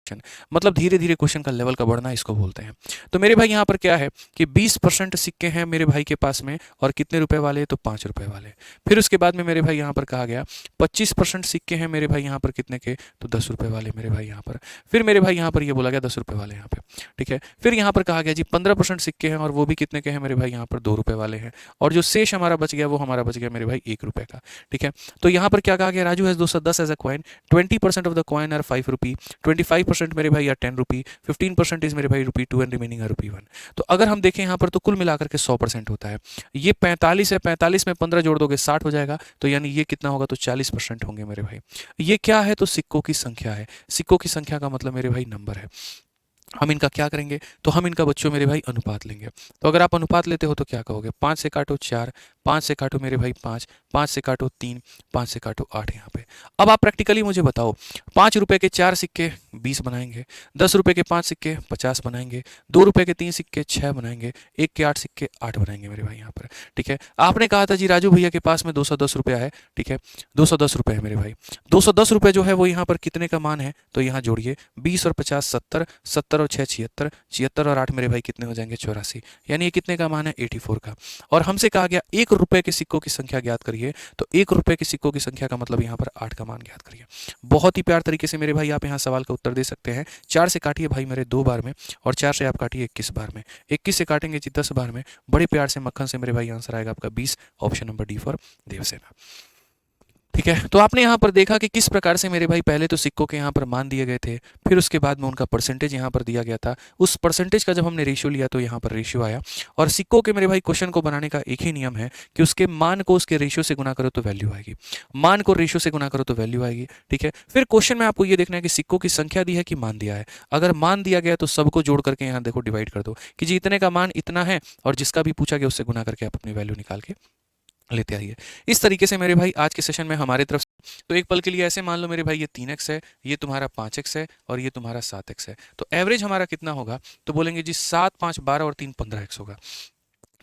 Selection, मतलब धीरे धीरे क्वेश्चन का लेवल का बढ़ना इसको बोलते हैं। तो मेरे भाई यहाँ पर क्या है कि 20% सिक्के हैं मेरे भाई के पास में, और कितने रुपए वाले, तो 5 रुपए वाले। फिर उसके बाद में मेरे भाई यहाँ पर कहा गया 25% सिक्के हैं मेरे भाई यहाँ पर कितने के, तो 10 रुपए वाले मेरे भाई यहाँ पर। फिर मेरे भाई यहाँ पर ये बोला गया 10 रुपए वाले यहाँ पे, ठीक है। फिर यहाँ पर कहा गया जी 15% सिक्के हैं, और वो भी कितने के हैं मेरे भाई यहाँ पर, 2 रुपए वाले हैं। और जो शेष हमारा बच गया वो हमारा बच गया मेरे भाई 1 रुपए का, ठीक है। तो यहाँ पर क्या कहा गया, Raju has 210 as a coin, 20% of the coin are 5 rupee, 25% मेरे भाई या 10 रुपी, 15% इज मेरे भाई रुपी 2 एंड रिमेनिंग आर रुपी 1। तो अगर हम देखें यहाँ पर तो कुल मिलाकर के 100% होता है। ये 45 है, 45 में 15 जोड़ दोगे 60 हो जाएगा, तो यानी ये कितना होगा, तो 40% होंगे मेरे भाई। ये क्या है, तो सिक्कों की संख्या है। सिक्कों की संख्या का मतलब मेरे भाई नंबर है। हम इनका क्या करेंगे, तो हम इनका बच्चों मेरे भाई अनुपात लेंगे। तो अगर आप अनुपात लेते हो तो क्या कहोगे, 5 से काटो 4, 5 से काटो मेरे भाई 5, 5 से काटो 3, 5 से काटो 8 यहाँ पे। अब आप प्रैक्टिकली मुझे बताओ, 5 रुपए के 4 सिक्के 20 बनाएंगे, 10 रुपए के 5 सिक्के 50 बनाएंगे, 2 रुपए के 3 सिक्के 6 बनाएंगे, 1 के 8 सिक्के 8 बनाएंगे मेरे भाई यहाँ पर, ठीक है। आपने कहा था जी राजू भैया के पास में 210 रुपया है, ठीक है, 210 रुपये है मेरे भाई। 210 रुपये जो है वो यहाँ पर कितने का मान है, तो यहाँ जोड़िए 20 और 50 70, 70 और 6 76, 76 और 8 मेरे भाई कितने हो जाएंगे, 84। यानी ये कितने का मान है, 84 का। और हमसे कहा गया 1 रुपए के सिक्कों की संख्या ज्ञात करिए, तो 1 रुपए के सिक्कों की संख्या का मतलब यहाँ पर 8 का मान ज्ञात करिए। बहुत ही प्यार तरीके से मेरे भाई आप यहाँ सवाल का उत्तर दे सकते हैं। 4 से काटिए भाई मेरे 2 बार में, और 4 से आप काटिए 21 बार में, 21 से काटेंगे जी 10 बार में, बड़े प्यार से मक्खन से मेरे भाई आंसर आएगा आपका 20, option number D for Devsena, ठीक है। तो आपने यहाँ पर देखा कि किस प्रकार से मेरे भाई पहले तो सिक्कों के यहाँ पर मान दिए गए थे, फिर उसके बाद में उनका परसेंटेज यहाँ पर दिया गया था। उस परसेंटेज का जब हमने रेशियो लिया तो यहाँ पर रेशियो आया। और सिक्कों के मेरे भाई क्वेश्चन को बनाने का एक ही नियम है कि उसके मान को उसके रेशियो से गुना करो तो वैल्यू आएगी, मान को रेशियो से गुना करो तो वैल्यू आएगी, ठीक है। फिर क्वेश्चन में आपको ये देखना है कि सिक्कों की संख्या दी है कि मान दिया है। अगर मान दिया गया तो सबको जोड़ करके यहाँ देखो डिवाइड कर दो कि जी इतने का मान इतना है, और जिसका भी पूछा गया उससे गुना करके आप अपनी वैल्यू निकाल के लेते आइए। इस तरीके से मेरे भाई आज के सेशन में हमारे तरफ से, तो एक पल के लिए ऐसे मान लो मेरे भाई ये 3x है, ये तुम्हारा 5x है, और ये तुम्हारा 7x है। तो एवरेज हमारा कितना होगा, तो बोलेंगे जी 7 5 12 और 3 15x होगा।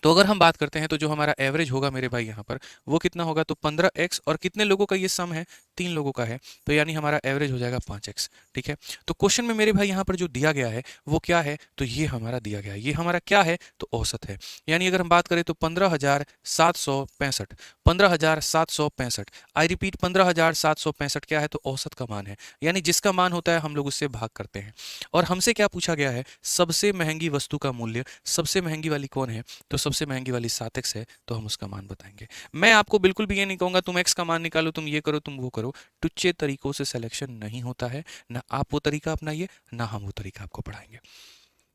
तो अगर हम बात करते हैं तो जो हमारा एवरेज होगा मेरे भाई यहाँ पर वो कितना होगा, तो 15x, और कितने लोगों का ये सम है, 3 लोगों का है, तो यानी हमारा एवरेज हो जाएगा 5x, ठीक है। तो क्वेश्चन में मेरे भाई यहाँ पर जो दिया गया है वो क्या है, तो ये हमारा दिया गया है, ये हमारा क्या है, तो औसत है। यानी अगर हम बात करें तो 15,765, 15,765, आई रिपीट 15,765 क्या है, तो औसत का मान है। यानी जिसका मान होता है हम लोग उससे भाग करते हैं। और हमसे क्या पूछा गया है, सबसे महंगी वस्तु का मूल्य, सबसे महंगी वाली कौन है, तो सबसे महंगी वाली 7x है, तो हम उसका मान बताएंगे। मैं आपको बिल्कुल भी ये नहीं कहूंगा तुम x का मान निकालो, तुम ये करो, तुम वो करो। टुच्चे तरीकों से सिलेक्शन नहीं होता है, ना आप वो तरीका अपनाइए, ना हम वो तरीका आपको पढ़ाएंगे।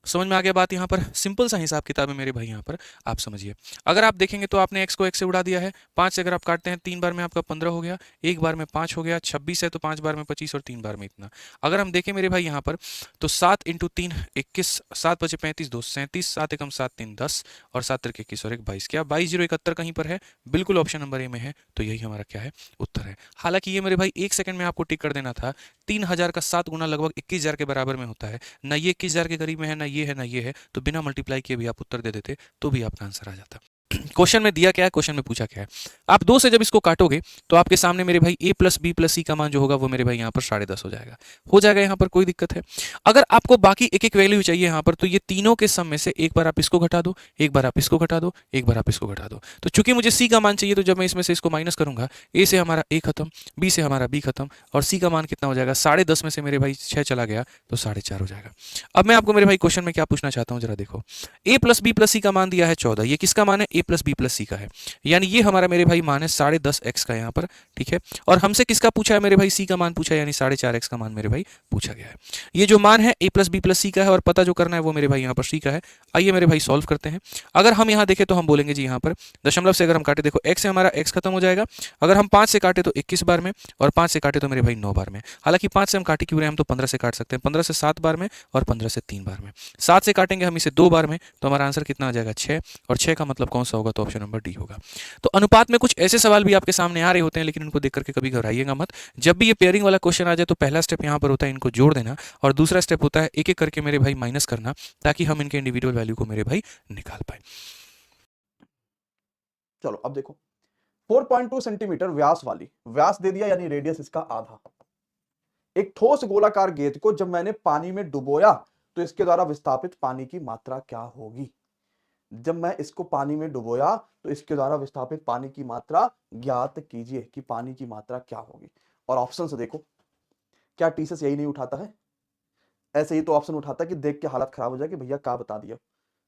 समझ में आ गया बात, यहाँ पर सिंपल सा हिसाब किताब है मेरे भाई, यहाँ पर आप समझिए। अगर आप देखेंगे तो आपने x को x से उड़ा दिया है, 5 से अगर आप काटते हैं 3 बार में आपका 15 हो गया, 1 बार में 5 हो गया, 26 है तो 5 बार में 25, और 3 बार में इतना। अगर हम देखें मेरे भाई यहाँ पर तो 7 इंटू 3 21, 7 बचे 35 2 37, 7 एकम 7 3 10, और 7 तिरके 21 और 1 22। क्या 22,071 कहीं पर है, बिल्कुल ऑप्शन नंबर ए में है, तो यही हमारा क्या है, उत्तर है। हालांकि ये मेरे भाई 1 सेकंड में आपको टिक कर देना था। 3,000 का 7 गुना लगभग 21,000 के बराबर में होता है, ना ये 21,000 के करीब में है, ना ये है, ना ये है, तो बिना मल्टीप्लाई किए भी आप उत्तर दे देते तो भी आपका आंसर आ जाता। क्वेश्चन में दिया क्या है, क्वेश्चन में पूछा क्या है। आप 2 से जब इसको काटोगे तो आपके सामने मेरे भाई a प्लस बी प्लस सी का मान जो होगा वो मेरे भाई यहाँ पर 10.5 हो जाएगा यहाँ पर, कोई दिक्कत है। अगर आपको बाकी एक एक वैल्यू चाहिए यहाँ पर, तो ये तीनों के सम में से एक बार आप इसको घटा दो, एक बार आप इसको घटा दो, एक बार आप इसको घटा दो। तो चूंकि मुझे सी का मान चाहिए, तो जब मैं इसमें से इसको माइनस करूंगा, ए से हमारा ए खत्म, बी से हमारा बी खत्म, और सी का मान कितना हो जाएगा, 10.5 में से मेरे भाई 6 चला गया तो 4.5 हो जाएगा। अब मैं आपको मेरे भाई क्वेश्चन में क्या पूछना चाहता हूँ, जरा देखो। a प्लस बी प्लस सी का मान दिया है 14, ये किसका मान है, a प्लस बी प्लस सी का है, यानी ये हमारा मेरे भाई मान है 10.5x का यहाँ पर, ठीक है। और हमसे किसका पूछा है मेरे भाई, सी का मान पूछा है, यानी 4.5x का मान मेरे भाई पूछा गया है। ये जो मान है a प्लस बी प्लस सी का है, और पता जो करना है वो मेरे भाई यहाँ पर सी का है। आइए मेरे भाई सॉल्व करते हैं। अगर हम यहाँ देखें तो हम बोलेंगे जी यहाँ पर दशमलव से अगर हम काटे, देखो x से हमारा x खत्म हो जाएगा। अगर हम 5 से काटे तो 21 बार में, और 5 से काटे तो मेरे भाई 9 बार में। हालांकि 5 से हम काटे क्यों रहे, हम तो 15 से काट सकते हैं, 15 से 7 बार में, और 15 से 3 बार में। 7 से काटेंगे हम इसे 2 बार में, तो हमारा आंसर कितना आ जाएगा, 6, और 6 का मतलब कौन सा होगा, तो ऑप्शन नंबर डी होगा। तो अनुपात में कुछ ऐसे सवाल भी आपके सामने आ रहे होते हैं, लेकिन इनको देख करके कभी घबराइएगा मत। जब भी ये पेयरिंग वाला क्वेश्चन आ जाए तो पहला स्टेप यहाँ पर होता है इनको जोड़ देना, और दूसरा स्टेप होता है एक एक करके मेरे भाई माइनस करना, ताकि हम इनके इंडिविजुअल वैल्यू को मेरे भाई निकाल पाए। चलो अब देखो, 4.2 सेंटीमीटर व्यास वाली, व्यास दे दिया यानी रेडियस इसका आधा, एक ठोस गोलाकार गेंद को जब मैंने पानी में डुबोया तो इसके द्वारा विस्थापित पानी की मात्रा क्या होगी। जब मैं इसको पानी में डुबोया तो इसके द्वारा विस्थापित पानी की मात्रा ज्ञात कीजिए कि पानी की मात्रा क्या होगी। और ऑप्शन से देखो, क्या टीसीएस यही नहीं उठाता है? ऐसे ही तो ऑप्शन उठाता है कि देख के हालत खराब हो जाए कि भैया क्या बता दिया,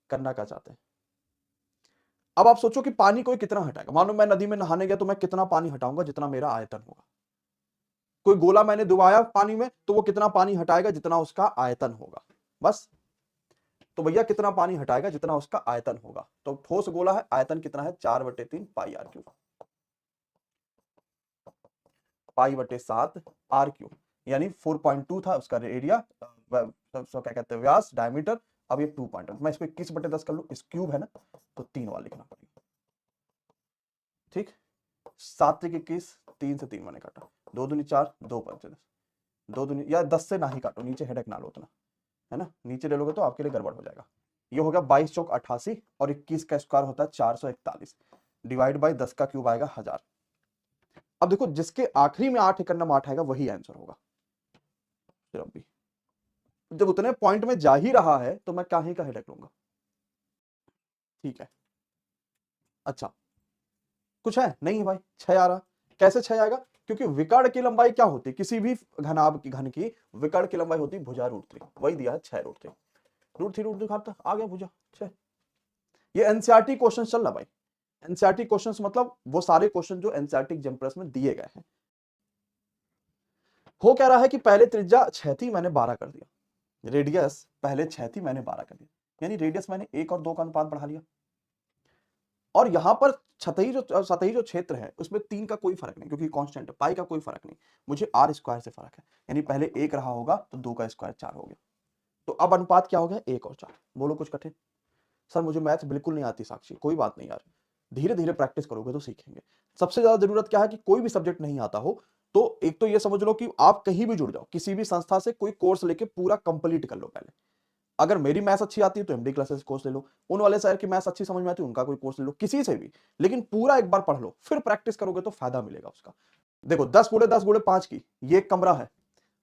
करना क्या चाहते हैं। अब आप सोचो कि पानी कोई कितना हटाएगा। मान लो मैं नदी में नहाने गया तो मैं कितना पानी हटाऊंगा, जितना मेरा आयतन होगा। कोई गोला मैंने डुबाया पानी में तो वो कितना पानी हटाएगा, जितना उसका आयतन होगा। बस, तो भैया कितना पानी हटाएगा, जितना उसका आयतन होगा। तो ठोस गोला है, आयतन कितना है, 4/3 पाई आर क्यूब, पाई/7 आर क्यूब, यानी 4.2 था उसका एरिया, क्या कहते हैं, व्यास, डायमीटर। अब ये 2.1, मैं इसको 21/10 कर लूं, इस क्यूब है ना, तो 3 वाला लिखना पड़ेगा। ठीक, 7 × 21, 3 से 3 मैंने काटा, 2 दूनी 4, 2 पंचे 10, 2 दूनी या 10 से ना ही काटो, नीचे हेडेक ना लो उतना, है ना, नीचे ले लोगे तो आपके लिए गड़बड़ हो जाएगा। ये हो गया 22 चौक 88 और 21 का स्क्वायर होता है 441, डिवाइड बाई 10 का क्यूब आएगा 1000। अब देखो, जिसके आखिरी में 8 एकड़ 8 आएगा वही आंसर होगा। फिर अब भी जब उतने पॉइंट में जा ही रहा है तो मैं क्या ही का हेडेक लूंगा। ठीक है, अच्छा कुछ है नहीं है भाई, 6 आ रहा। कैसे 6 आएगा? क्योंकि विकर्ण की लंबाई क्या होती है, किसी भी घनाभ की घन की विकर्ण की लंबाई होती है भुजा √3, वही दिया है 6 √3 √3 खाता आ गया भुजा 6। ये एनसीईआरटी क्वेश्चन चल रहा भाई, एनसीईआरटी क्वेश्चंस मतलब वो सारे क्वेश्चन जो एनसीईआरटी एग्जाम प्रेस में दिए गए हैं। हो क्या रहा है कि पहले त्रिज्या 6 थी, मैंने 12 कर दिया, रेडियस पहले 6 थी, मैंने 12 कर दिया, यानी रेडियस मैंने 1 और 2 का अनुपात बढ़ा लिया। और यहां पर सतही जो क्षेत्र है उसमें 3 का कोई फर्क नहीं, क्योंकि कांस्टेंट है, पाई का कोई फर्क नहीं, मुझे आर स्क्वायर से फर्क है, यानी पहले 1 रहा होगा तो 2 का स्क्वायर 4 हो गया। तो अब अनुपात क्या हो गया, 1 और 4। बोलो कुछ कठिन? सर मुझे मैथ्स बिल्कुल नहीं आती साक्षी, कोई बात नहीं यार, धीरे धीरे प्रैक्टिस करोगे तो सीखेंगे। सबसे ज्यादा जरूरत क्या है कि कोई भी सब्जेक्ट नहीं आता हो तो एक तो ये समझ लो कि आप कहीं भी जुड़ जाओ, किसी भी संस्था से कोई कोर्स लेके पूरा कंप्लीट कर लो पहले। अगर मेरी मैथ्स अच्छी आती है तो एमडी क्लासेस कोर्स ले लो, उन वाले सर की मैथ्स अच्छी समझ में आती है उनका कोई कोर्स ले लो, किसी से भी, लेकिन पूरा एक बार पढ़ लो, फिर प्रैक्टिस करोगे तो फायदा मिलेगा उसका। देखो 10 × 10 × 5 की ये एक कमरा है,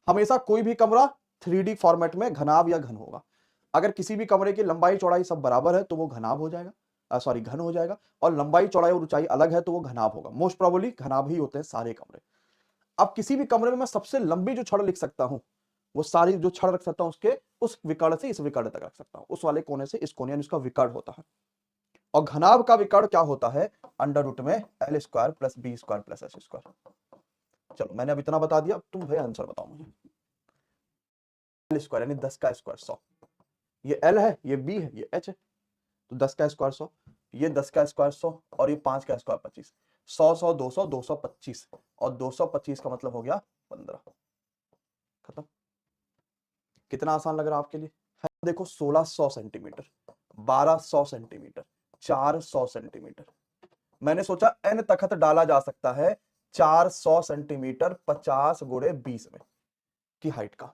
हमेशा कोई भी कमरा 3D फॉर्मेट में घनाभ या घन होगा। अगर किसी भी कमरे की लंबाई चौड़ाई सब बराबर है तो वो घनाभ हो जाएगा, सॉरी घन हो जाएगा, और लंबाई चौड़ाई और ऊंचाई अलग है तो वो घनाभ होगा। मोस्ट प्रोबेबली घनाभ ही होते हैं सारे कमरे। अब किसी भी कमरे में मैं सबसे लंबी जो छड़ लिख सकता हूं, वो सारी जो छड़ रख सकता हूं उसके उस विकर्ण से इस विकर्ण तक रख सकता हूं, उस वाले कोने से इस कोने, यानी उसका विकर्ण होता है। और घनाभ का विकर्ण क्या होता है, √में L² + B² + S²। चलो मैंने अब इतना बता दिया, तुम भाई आंसर बताओ मुझे। L² यानी 10 का स्क्वायर 100, ये L है, ये B है, ये H है, तो 10 का स्क्वायर 100, ये 10 का स्क्वायर 100 और ये 5 का स्क्वायर 25, 100 100 200 225, और 225 का मतलब हो गया 15। खत्म। कितना आसान लग रहा है आपके लिए? है देखो 1600 सेंटीमीटर, 1200 सेंटीमीटर, 400 सेंटीमीटर। मैंने सोचा n तखत डाला जा सकता है 400 सेंटीमीटर 50 × 20 में की हाइट का,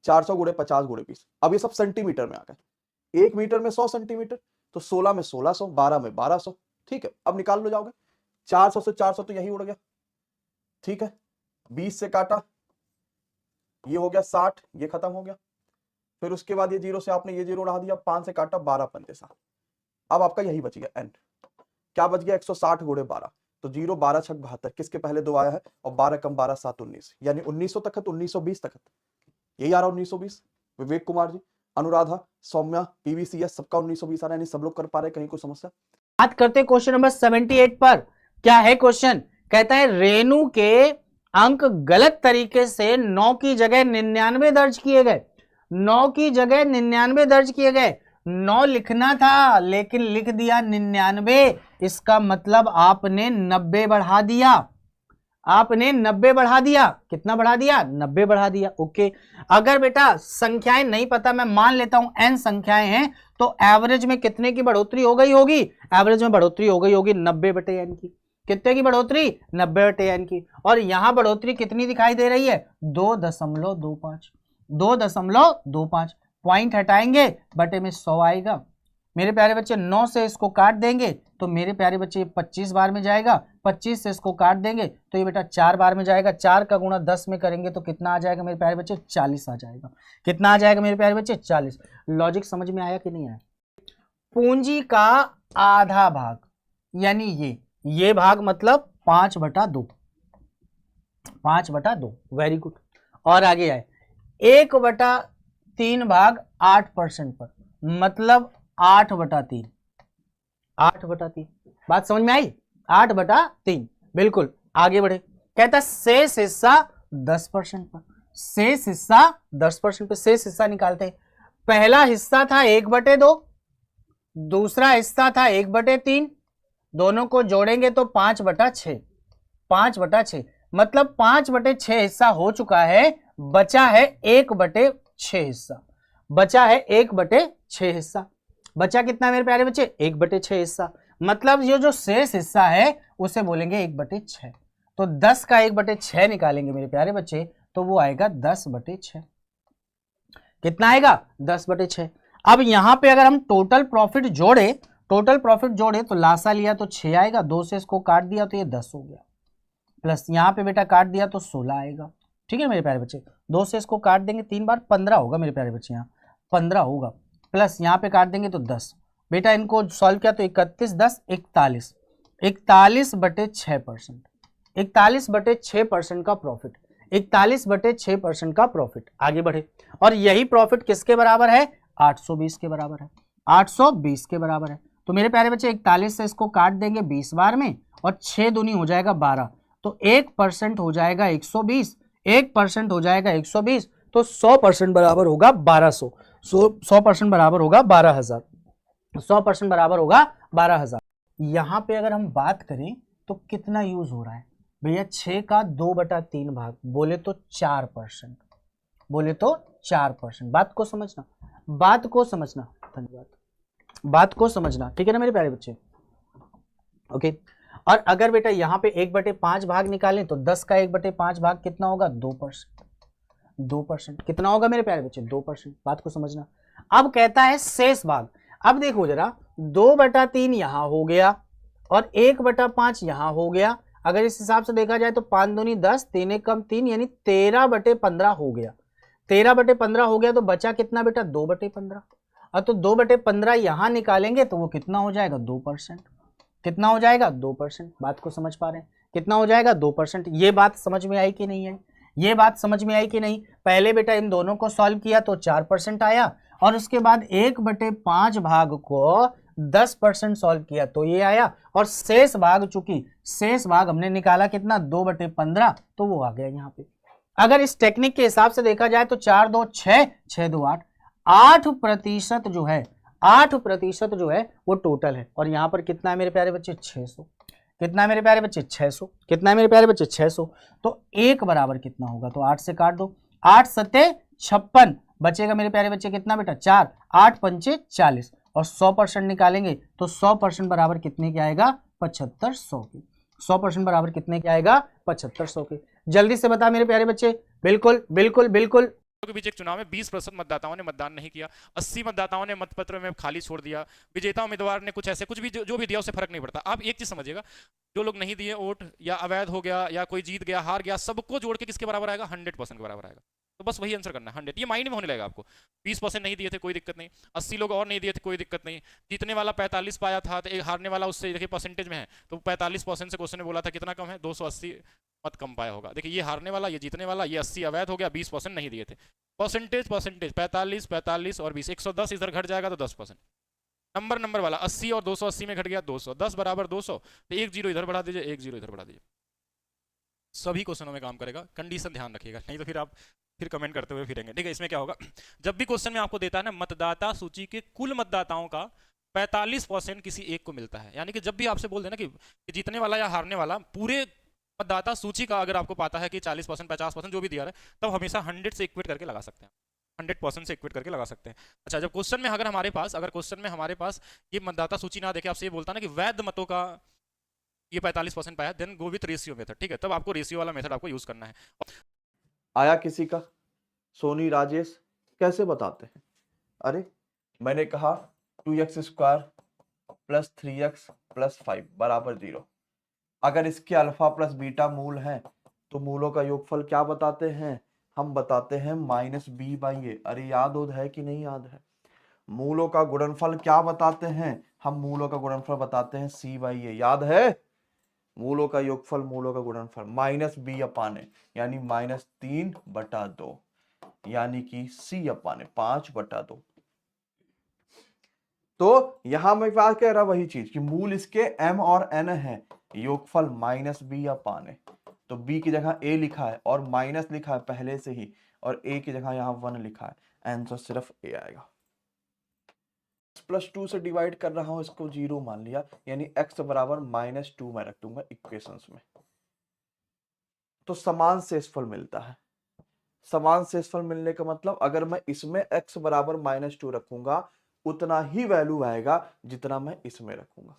400 × 50 × 20। अब ये सब सेंटीमीटर में आ गए, 1 मीटर में 100 सेंटीमीटर, तो 16 में 1600, 12 में 1200। ठीक है, अब निकाल लो जाओगे, 400 से 400 तो यही उड़ गया। ठीक है, 20 से काटा, ये हो गया 60, ये खत्म हो गया। फिर उसके बाद ये 0 से आपने ये 0 उड़ा दिया, 5 से काटा, 12 पंजे 7। अब आपका यही बच गया n, क्या बच गया, 160 × 12, तो 0 12 6 72, किसके पहले 2 आया है, और 12 कम 12 7 19, यानी 1900 तखत, 1920 तखत, यही आ रहा 1920। विवेक कुमार जी, अनुराधा, सौम्या, पीवीसीएस, सबका 1920 आ रहा है, यानी सब लोग कर पा रहे, कहीं कोई समस्या? बात करते क्वेश्चन नंबर 78 पर। क्या है क्वेश्चन? कहता है रेणु के अंक गलत तरीके से 9 की जगह 99 दर्ज किए गए, 9 की जगह 99 दर्ज किए गए, 9 लिखना था लेकिन लिख दिया 99, इसका मतलब आपने 90 बढ़ा दिया, आपने 90 बढ़ा दिया। कितना बढ़ा दिया? 90 बढ़ा दिया। ओके, अगर बेटा संख्याएं नहीं पता, मैं मान लेता हूं n संख्याएं हैं, तो एवरेज में कितने की बढ़ोतरी हो गई होगी? एवरेज में बढ़ोतरी हो गई होगी 90/n की। कितने की बढ़ोतरी? 90/n की। और यहां बढ़ोतरी कितनी दिखाई दे रही है? 2.25, 2.25। पॉइंट हटाएंगे, बटे में 100 आएगा, मेरे प्यारे बच्चे 9 से इसको काट देंगे तो मेरे प्यारे बच्चे ये 25 बार में जाएगा, 25 से इसको काट देंगे तो ये बेटा 4 बार में जाएगा, 4 का गुणा 10 में करेंगे तो कितना आ जाएगा मेरे प्यारे बच्चे 40 आ जाएगा। कितना आ जाएगा मेरे प्यारे बच्चे 40। लॉजिक समझ में आया कि नहीं आया? पूंजी का आधा भाग यानी ये भाग मतलब 5/2, 5/2, वेरी गुड। और आगे आए 1/3 भाग 8% पर मतलब 8/3, 8/3। बात समझ में आई? 8/3 बिल्कुल। आगे बढ़े, कहता शेष हिस्सा 10% पर, शेष हिस्सा 10% पर। शेष हिस्सा निकालते हैं। पहला हिस्सा था 1/2, दूसरा हिस्सा था 1/3, दोनों को जोड़ेंगे तो 5/6, 5/6 मतलब 5/6 हिस्सा हो चुका है, बचा है 1/6 हिस्सा, बचा है 1/6 हिस्सा। बचा कितना मेरे प्यारे बच्चे 1/6 हिस्सा, मतलब ये जो शेष हिस्सा है उसे बोलेंगे 1/6। तो 10 का 1/6 निकालेंगे मेरे प्यारे बच्चे तो वो आएगा 10/6। कितना आएगा 10/6। अब यहां पे अगर हम टोटल प्रॉफिट जोड़े, टोटल प्रॉफिट जोड़े तो लासा लिया तो 6 आएगा, 2 से इसको काट दिया तो ये 10 हो गया, प्लस यहाँ पे बेटा काट दिया तो 16 आएगा। ठीक है मेरे प्यारे बच्चे, 2 से इसको काट देंगे 3 बार 15 होगा मेरे प्यारे बच्चे, यहाँ 15 होगा, प्लस यहाँ पे काट देंगे तो 10। बेटा इनको सॉल्व किया तो 31 10 41, 41/6%, 41/6% का प्रॉफिट, 41/6% का प्रॉफिट। आगे बढ़े, और यही प्रॉफिट किसके बराबर है 820 के बराबर है, 820 के बराबर है। तो मेरे प्यारे बच्चे 41 से इसको काट देंगे 20 बार में और 6 दूनी हो जाएगा 12, तो 1% हो जाएगा 120, 1% हो जाएगा 120, तो 100% बराबर होगा 1200, 100% बराबर होगा 12,000, 100% बराबर होगा 12,000। यहां पे अगर हम बात करें तो कितना यूज हो रहा है भैया 6 का 2/3 भाग, बोले तो 4%, बोले तो 4%। बात को समझना, बात को समझना, धन्यवाद, बात को समझना, ठीक है ना मेरे प्यारे बच्चे। ओके, और अगर बेटा यहाँ पे 1/5 भाग निकालें तो 10 का 1/5 भाग कितना होगा 2%, 2%। कितना होगा मेरे प्यारे बच्चे 2%। बात को समझना। अब कहता है शेष भाग। अब देखो जरा 2/3 यहां हो गया और 1/5 यहां हो गया। अगर इस हिसाब से देखा जाए तो 5 दूनी 10, 3 एक कम 3 यानी 13/15 हो गया, 13/15 हो गया। तो बचा कितना बेटा 2/15, और तो 2/15 यहां निकालेंगे तो वो कितना हो जाएगा 2%। कितना हो जाएगा 2%। बात को समझ पा रहे हैं, कितना हो जाएगा 2%। ये बात समझ में आई कि नहीं आई? ये बात समझ में आई कि नहीं? पहले बेटा इन दोनों को सॉल्व किया तो 4% आया, और उसके बाद 1/5 भाग को 10% सॉल्व किया तो ये आया, और शेष भाग, चूंकि शेष भाग हमने निकाला कितना 2/15, तो वो आ गया यहाँ पे। अगर इस टेक्निक के हिसाब से देखा जाए तो 4 2 6, 6 2 8, 8% जो है, 8% जो है वो टोटल है। और यहाँ पर कितना है मेरे प्यारे बच्चे 600। कितना है मेरे प्यारे बच्चे 600। कितना है मेरे प्यारे बच्चे 600। तो 1 बराबर कितना होगा, तो 8 से काट दो, 8 सत्ते 56, बचेगा मेरे प्यारे बच्चे कितना बेटा 4, 8 पंचे 40, और 100% निकालेंगे तो 100% बराबर कितने के आएगा 7500 के। 100% बराबर कितने के आएगा 7500 के। जल्दी से बता मेरे प्यारे बच्चे। बिल्कुल बिल्कुल बिल्कुल। के बीच एक चुनाव में 20% मतदाताओं ने मतदान नहीं किया, 80 मतदाताओं ने मतपत्र में खाली छोड़ दिया, विजेता उम्मीदवार ने कुछ ऐसे कुछ भी जो भी दिया उससे फर्क नहीं पड़ता। आप एक चीज समझिएगा, जो लोग नहीं दिए वोट, या अवैध हो गया, या कोई जीत गया हार गया, सबको जोड़ के किसके बराबर आएगा 100% के बराबर आएगा। तो बस वही आंसर करना है 100, ये माइंड में होने लगेगा आपको। 20% नहीं दिए थे कोई दिक्कत नहीं, 80 लोग और नहीं दिए थे कोई दिक्कत नहीं, जीतने वाला 45 पाया था तो एक हारने वाला उससे देखिए परसेंटेज में है तो 45% से क्वेश्चन ने बोला था कितना कम है 280 मत कम पाया होगा। देखिए ये हारने वाला, ये जीतने वाला, ये 80 अवैध हो गया, 20% नहीं दिए थे। परसेंटेज 45 45 और 20, 110 इधर घट जाएगा तो 10%। नंबर वाला 80 और 280 में घट गया 200, 10 बराबर 200, तो 1 0 इधर बढ़ा दीजिए, 1 0 इधर बढ़ा दीजिए। सभी क्वेश्चनों में काम करेगा, कंडीशन ध्यान रखिएगा, नहीं तो फिर आप फिर कमेंट करते हुए फिरेंगे। ठीक है, इसमें क्या होगा, जब भी क्वेश्चन में आपको देता है ना मतदाता सूची के कुल मतदाताओं का 45% किसी एक को मिलता है, यानी कि जब भी आपसे बोल देना कि जीतने वाला या हारने वाला पूरे मतदाता सूची का अगर आपको पता है कि 40% 50% जो भी दिया है, तब हमेशा 100 से इक्वेट करके लगा सकते हैं, 100% से इक्वेट करके लगा सकते हैं। अच्छा, जब क्वेश्चन में अगर क्वेश्चन में हमारे पास ये मतदाता सूची ना देखे, आपसे ये बोलता ना कि वैध मतों का ये 45% पाया, then go with ratio method. ठीक है, तब आपको रेशियो वाला मेथड आपको यूज करना है। आया किसी का? सोनी राजेश कैसे बताते हैं? अरे मैंने कहा 2x² प्लस 3x प्लस 5 बराबर 0। अगर इसके अल्फा प्लस बीटा मूल हैं तो मूलों का योगफल क्या बताते हैं? हम बताते हैं -b/a। अरे याद है कि नहीं याद है? मूलों का गुणनफल क्या बताते हैं? हम मूलों का गुणनफल बताते हैं c/a। याद है? मूलों का योगफल, मूलों का गुणनफल -b/a यानी -3/2 यानी कि c/a 5/2। तो यहां मैं बात कह रहा वही चीज कि मूल इसके m और n है, योगफल -b/a। तो b की जगह a लिखा है और माइनस लिखा है पहले से ही, और a की जगह यहां 1 लिखा है, आंसर सिर्फ a आएगा। +2 से डिवाइड कर रहा हूं, इसको 0 मान लिया, यानी x बराबर -2 में रख दूंगा इक्वेशंस में। तो समान शेषफल मिलता है। समान शेषफल मिलने का मतलब अगर मैं इसमें x बराबर -2 रखूंगा उतना ही वैल्यू आएगा जितना मैं इसमें रखूंगा।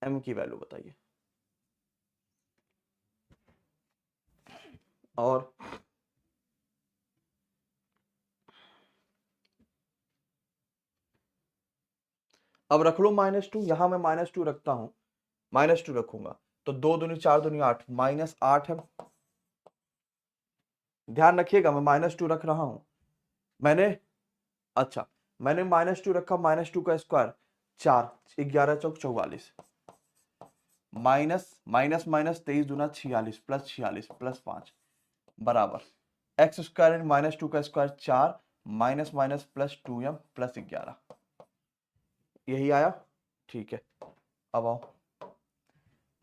m की वैल्यू बताइए। और अब रख लो -2, यहां मैं -2 रखता हूं, -2 रखूंगा तो 2 दूनी 4 दूनी 8, -8 है। ध्यान रखिएगा मैं -2 रख रहा हूं। मैंने -2 रखा, -2 का स्क्वायर 4, 11 चौक 44, माइनस 23 दूना 46 प्लस 46 प्लस 5 बराबर x² -2 का square 4 minus plus 2m plus 11। यही आया, ठीक है। अब आओ,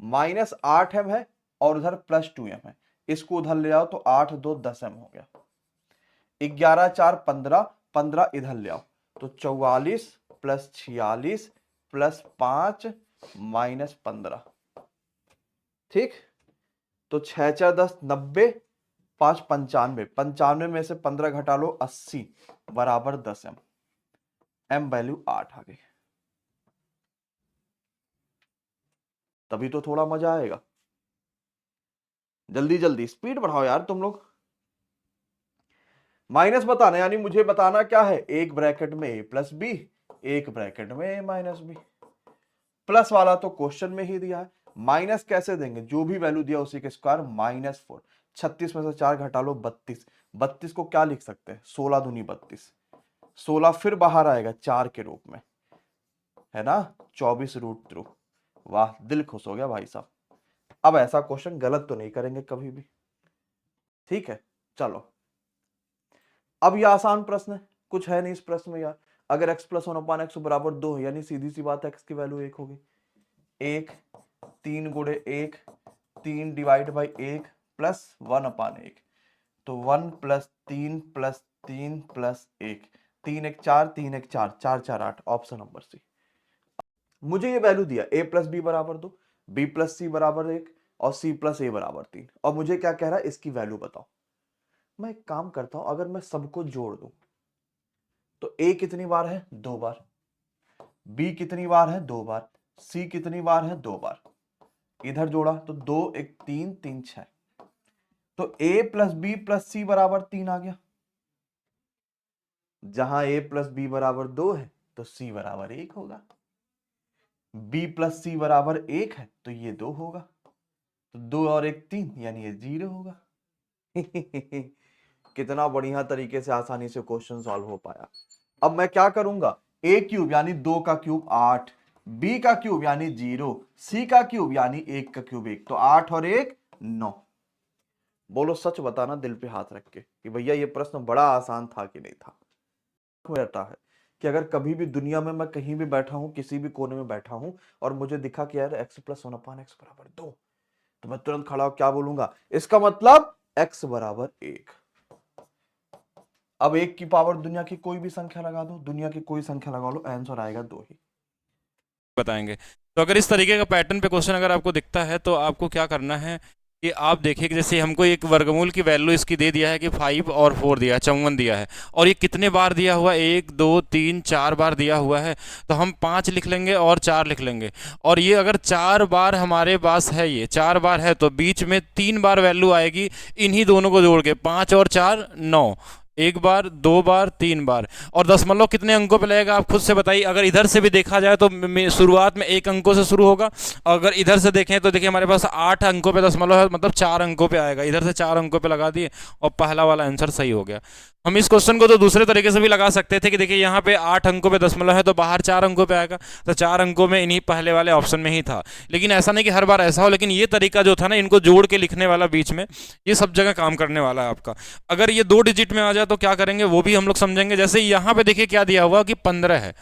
-8m है और उधर +2m है, इसको उधर ले आओ तो 8 2 10m हो गया। 11 4 15, 15 इधर ले आओ तो 44 प्लस 46 प्लस 5 माइनस 15। ठीक, तो 6 4 10 90, 5 95, 95 में से 15 घटा लो 80 बराबर 10m। m वैल्यू 8 आ गई। तभी तो थोड़ा मजा आएगा। जल्दी जल्दी स्पीड बढ़ाओ यार तुम लोग। माइनस बताना यानी मुझे बताना क्या है, एक ब्रैकेट में a प्लस बी, एक ब्रैकेट में a माइनस बी। प्लस वाला तो क्वेश्चन में ही दिया है, माइनस कैसे देंगे, जो भी वैल्यू दिया उसी के स्क्वायर -4। 36 में से 4 घटा लो 32, 32 को क्या लिख सकते हैं, 16 दूनी 32, 16 फिर बाहर आएगा 4 के रूप में, है ना, 24√3। वाह, दिल खुश हो गया भाई साहब। अब ऐसा क्वेश्चन गलत तो नहीं करेंगे कभी भी, ठीक है। चलो अब ये आसान प्रश्न है, कुछ है नहीं इस प्रश्न में यार। अगर x + 1/x बराबर 2 है यानी सीधी सी बात है x की वैल्यू 1 होगी। 1 3 गुणे 1 3 डिवाइड बाई 1 प्लस 1/1, तो 1 + 3 + 3 + 1, 3 1 4 3 1 4 4 4 8, ऑप्शन नंबर सी। मुझे ये वैल्यू दिया a + b बराबर 2, b + c बराबर 1 और c + a बराबर 3, और मुझे क्या कह रहा है, इसकी वैल्यू बताओ। मैं एक काम करता हूं, अगर मैं सबको जोड़ दूं तो a कितनी बार है, 2 बार, b कितनी बार है, 2 बार, c कितनी बार है, 2 बार। इधर जोड़ा तो 2 1 3 3 6, तो a + b + c बराबर 3 आ गया। जहां a + b बराबर 2 है तो c बराबर 1 होगा, b + c बराबर 1 है तो ये 2 होगा, तो 2 और 1 3 यानी ये 0 होगा। कितना बढ़िया तरीके से आसानी से क्वेश्चन सॉल्व हो पाया। अब मैं क्या करूंगा, a³ यानी 2 का क्यूब 8, b का क्यूब यानी 0, c का क्यूब यानी 1 का क्यूब 1, तो 8 और 1 9। बोलो सच बताना दिल पे हाथ रख के कि भैया ये प्रश्न बड़ा आसान था कि नहीं था। रहता है कि अगर कभी भी दुनिया में मैं कहीं भी बैठा हूं, किसी भी कोने में बैठा हूं और मुझे दिखा कि यार x + 1/x बराबर 2, तो मैं तुरंत खड़ा होकर क्या बोलूंगा, इसका मतलब x बराबर 1। अब 1 की पावर दुनिया की कोई भी संख्या लगा दो, दुनिया की कोई संख्या लगा लो, आंसर आएगा 2 ही। बताएंगे। तो अगर इस तरीके का पैटर्न पे क्वेश्चन अगर आपको दिखता है तो आपको क्या करना है कि आप देखिए कि जैसे हमको एक वर्गमूल की वैल्यू इसकी दे दिया है कि 5 और 4 दिया है, 54 दिया है, और ये कितने बार दिया हुआ है, 1 2 3 4 बार दिया हुआ है, तो हम 5 लिख लेंगे और 4 लिख लेंगे। और ये अगर 4 बार हमारे पास है, ये 4 बार है, तो बीच में 3 बार वैल्यू आएगी इन्हीं दोनों को जोड़ के, 5 और 4 9, एक बार, दो बार, तीन बार, और दशमलव कितने अंकों पे लगेगा आप खुद से बताइए। अगर इधर से भी देखा जाए तो शुरुआत में 1 अंकों से शुरू होगा, अगर इधर से देखें तो देखिए हमारे पास 8 अंकों पे दशमलव है, मतलब 4 अंकों पे आएगा। इधर से 4 अंकों पे लगा दिए और पहला वाला आंसर सही हो गया। हम इस क्वेश्चन को तो दूसरे तरीके से भी लगा सकते थे कि देखिए यहाँ पे 8 अंकों पे दशमलव है तो बाहर 4 अंकों पे आएगा, तो 4 अंकों में इन्हीं पहले वाले ऑप्शन में ही था। लेकिन ऐसा नहीं कि हर बार ऐसा हो, लेकिन ये तरीका जो था ना, इनको जोड़ के लिखने वाला बीच में, ये सब जगह काम करने वाला है आपका। अगर ये 2 डिजिट में आ जाए तो क्या करेंगे वो भी हम लोग समझेंगे। जैसे यहाँ पे देखिए क्या दिया हुआ कि 15 है,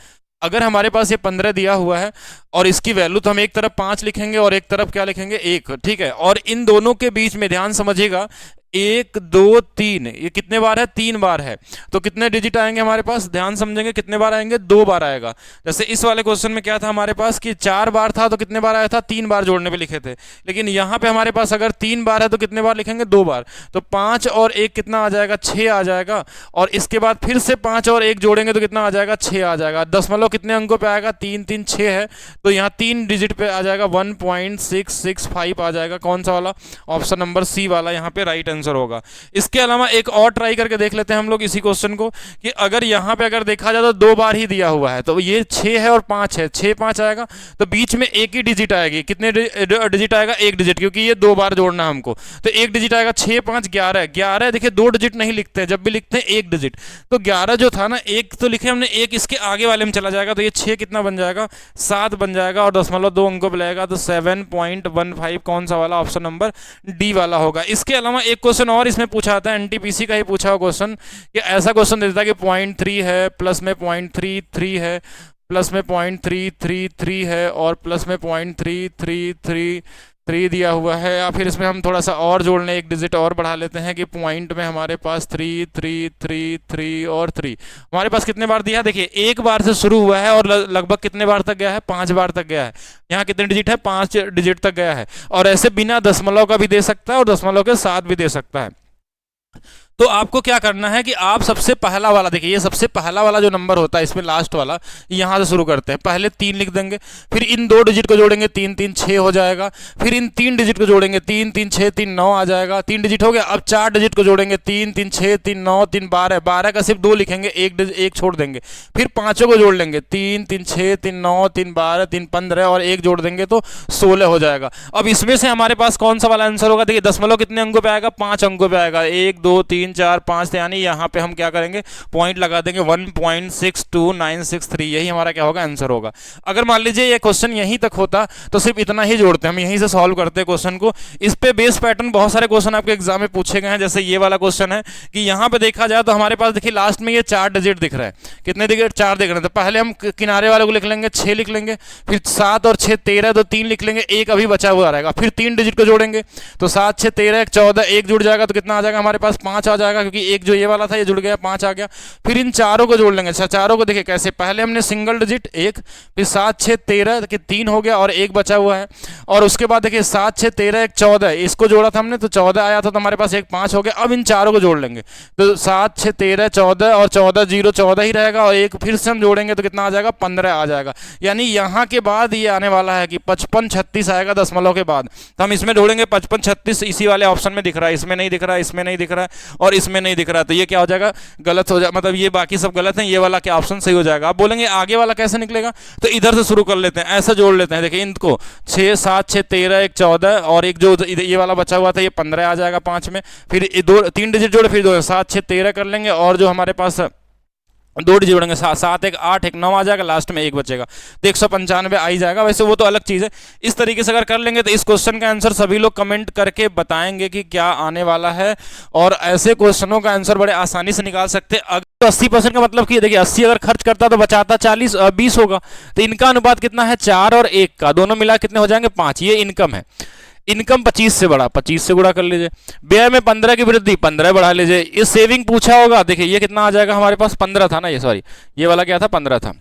अगर हमारे पास ये 15 दिया हुआ है और इसकी वैल्यू तो हम एक तरफ 5 लिखेंगे और एक तरफ क्या लिखेंगे 1, ठीक है। और इन दोनों के बीच में ध्यान समझिएगा 1 2 3, ये कितने बार है, 3 बार है, तो कितने डिजिट आएंगे हमारे पास, ध्यान समझेंगे कितने बार आएंगे, 2 बार आएगा। जैसे इस वाले क्वेश्चन में क्या था हमारे पास कि 4 बार था तो कितने बार आया था, 3 बार जोड़ने पे लिखे थे। लेकिन यहाँ पे हमारे पास अगर 3 बार है तो कितने बार लिखेंगे, 2 बार, तो 5 और 1 कितना आ जाएगा, 6 आ जाएगा। और इसके बाद फिर से 5 और 1 जोड़ेंगे तो कितना आ जाएगा, 6 आ जाएगा। दशमलव कितने अंकों पे आएगा, 3 3 6 है, तो यहाँ 3 डिजिट पे आ जाएगा, 1.665 आ जाएगा। कौन सा वाला, ऑप्शन नंबर सी वाला यहाँ पे राइट आंसर होगा। इसके अलावा एक और ट्राई करके देख लेते हैं हम लोग इसी क्वेश्चन को कि अगर यहाँ पे अगर देखा जाए तो 2 बार ही दिया हुआ है, तो ये 6 है और 5 है, 6 5 आएगा, तो बीच में एक ही डिजिट आएगी। कितने डिजिट आएगा, 1 डिजिट, क्योंकि ये 2 बार जोड़ना है हमको, तो 1 डिजिट आएगा। 6 5 11, 11 देखिए 2 डिजिट नहीं लिखते हैं, जब भी लिखते हैं 1 डिजिट, तो 11 जो था ना, 1 तो लिखे हमने, 1 इसके आगे वाले में चला जाएगा, तो ये 6 कितना बन जाएगा, 7 बन जाएगा, और दशमलव 2 अंकों पे लगेगा, तो 7.15 कौन सा वाला, ऑप्शन नंबर डी वाला होगा। इसके अलावा एक क्वेश्चन और इसमें पूछा था, एनटीपीसी का ही पूछा हुआ क्वेश्चन, कि ऐसा क्वेश्चन देता है कि 0.3 है, प्लस में 0.33 है, प्लस में 0.333 है, और प्लस में 0.3333 दिया हुआ है। या फिर इसमें हम थोड़ा सा और जोड़ लें, एक डिजिट और बढ़ा लेते हैं कि पॉइंट में हमारे पास 3 3 3 3 और 3 हमारे पास कितने बार दिया है, देखिए 1 बार से शुरू हुआ है और लगभग कितने बार तक गया है, 5 बार तक गया है। यहाँ कितने डिजिट है, 5 डिजिट तक गया है। और ऐसे बिना दशमलव का भी दे सकता है और दशमलव के साथ भी दे सकता है। तो आपको क्या करना है कि आप सबसे पहला वाला, देखिए ये सबसे पहला वाला जो नंबर होता है इसमें लास्ट वाला, यहाँ से शुरू करते हैं। पहले 3 लिख देंगे, फिर इन 2 डिजिट को जोड़ेंगे, 3 3 6 हो जाएगा। फिर इन 3 डिजिट को जोड़ेंगे, 3 3 6 3 9 आ जाएगा, 3 डिजिट हो गया। अब 4 डिजिट को जोड़ेंगे, 3 3 6 3 9 3 12, 12 का सिर्फ 2 लिखेंगे, एक छोड़ देंगे। फिर पाँचों को जोड़ लेंगे, 3 3 6 3 9 3 12 3 15 और 1 जोड़ देंगे तो 16 हो जाएगा। अब इसमें से हमारे पास कौन सा वाला आंसर होगा, देखिए दशमलव कितने अंकों पे आएगा, 5 अंकों पे आएगा, 1 2 3 4 5, यानी यहाँ पे हम क्या करेंगे, पॉइंट लगा देंगे 1.62963, यही हमारा क्या होगा, आंसर होगा। अगर मान लीजिए ये क्वेश्चन यहीं तक होता तो सिर्फ इतना ही जोड़ते, हम यहीं से सॉल्व करते क्वेश्चन को। इस पे बेस पैटर्न बहुत सारे क्वेश्चन आपके एग्जाम में पूछे गए हैं। जैसे ये वाला क्वेश्चन है कि यहाँ पे देखा जाए तो हमारे पास देखिए लास्ट में ये 4 डिजिट दिख रहा है, कितने डिजिट, 4 दिख रहे हैं। तो पहले हम किनारे वाले को लिख लेंगे, 6 लिख लेंगे, फिर 7 और 6 13, तो 3 लिख लेंगे, 1 अभी बचा हुआ रहेगा। फिर 3 डिजिट को जोड़ेंगे, तो 7 6 13 14, 1 जुड़ जाएगा, तो कितना आ जाएगा हमारे पास, 5 आ जाएगा, क्योंकि एक जो ये वाला था ये जुड़ गया, 5 आ गया। फिर इन चारों को जोड़ लेंगे, चारों को देखिए कैसे, पहले हमने सिंगल डिजिट 1, फिर 7 6 13 के 3 हो गया और 1 बचा हुआ है। और उसके बाद देखिए 7 6 13 1 14, इसको जोड़ा था हमने तो 14 आया था, तो हमारे पास 1 5 हो गया। अब इन चारों को जोड़ लेंगे, तो 7 6 13 14 और 14 0 14 ही रहेगा, और 1 फिर से हम जोड़ेंगे तो कितना आ जाएगा, 15 आ जाएगा। यानी यहाँ के बाद ये आने वाला है कि 55 36 आएगा दशमलव के बाद, तो हम इसमें ढूंढेंगे 55 36, इसी वाले ऑप्शन में दिख रहा है, इसमें नहीं दिख रहा है, इसमें नहीं दिख रहा है और इसमें नहीं दिख रहा है, तो ये क्या हो जाएगा, गलत हो जाएगा, मतलब ये बाकी सब गलत हैं, ये वाला क्या ऑप्शन सही हो जाएगा। आप बोलेंगे आगे वाला कैसे निकलेगा, तो इधर से शुरू कर लेते हैं, ऐसे जोड़ लेते हैं। देखिए इनको 6 7 6 13 1 14 और एक जो ये वाला बचा हुआ था ये 15 आ जाएगा 5 में। फिर 3 डिजिट जोड़े, फिर 7 6 13 कर लेंगे, और जो हमारे पास 2 डिजिट जोड़ेंगे, 7 1 8 1 9 आ जाएगा, लास्ट में 1 बचेगा, तो 195 आ ही जाएगा। वैसे वो तो अलग चीज़ है। इस तरीके से अगर कर लेंगे तो इस क्वेश्चन का आंसर सभी लोग कमेंट करके बताएंगे कि क्या आने वाला है, और ऐसे क्वेश्चनों का आंसर बड़े आसानी से निकाल सकते हैं। अगर 80% का मतलब कि देखिए 80 अगर खर्च करता तो बचाता 20 होगा, तो इनका अनुपात कितना है, 4 और 1 का, दोनों मिला कितने हो जाएंगे, 5। ये इनकम है, इनकम 25 से बढ़ा, 25 से गुणा कर लीजिए। व्यय में 15 की वृद्धि, 15 बढ़ा लीजिए। ये सेविंग पूछा होगा, देखिए ये कितना आ जाएगा हमारे पास, 15 था ना, ये सॉरी ये वाला क्या था, 15 था,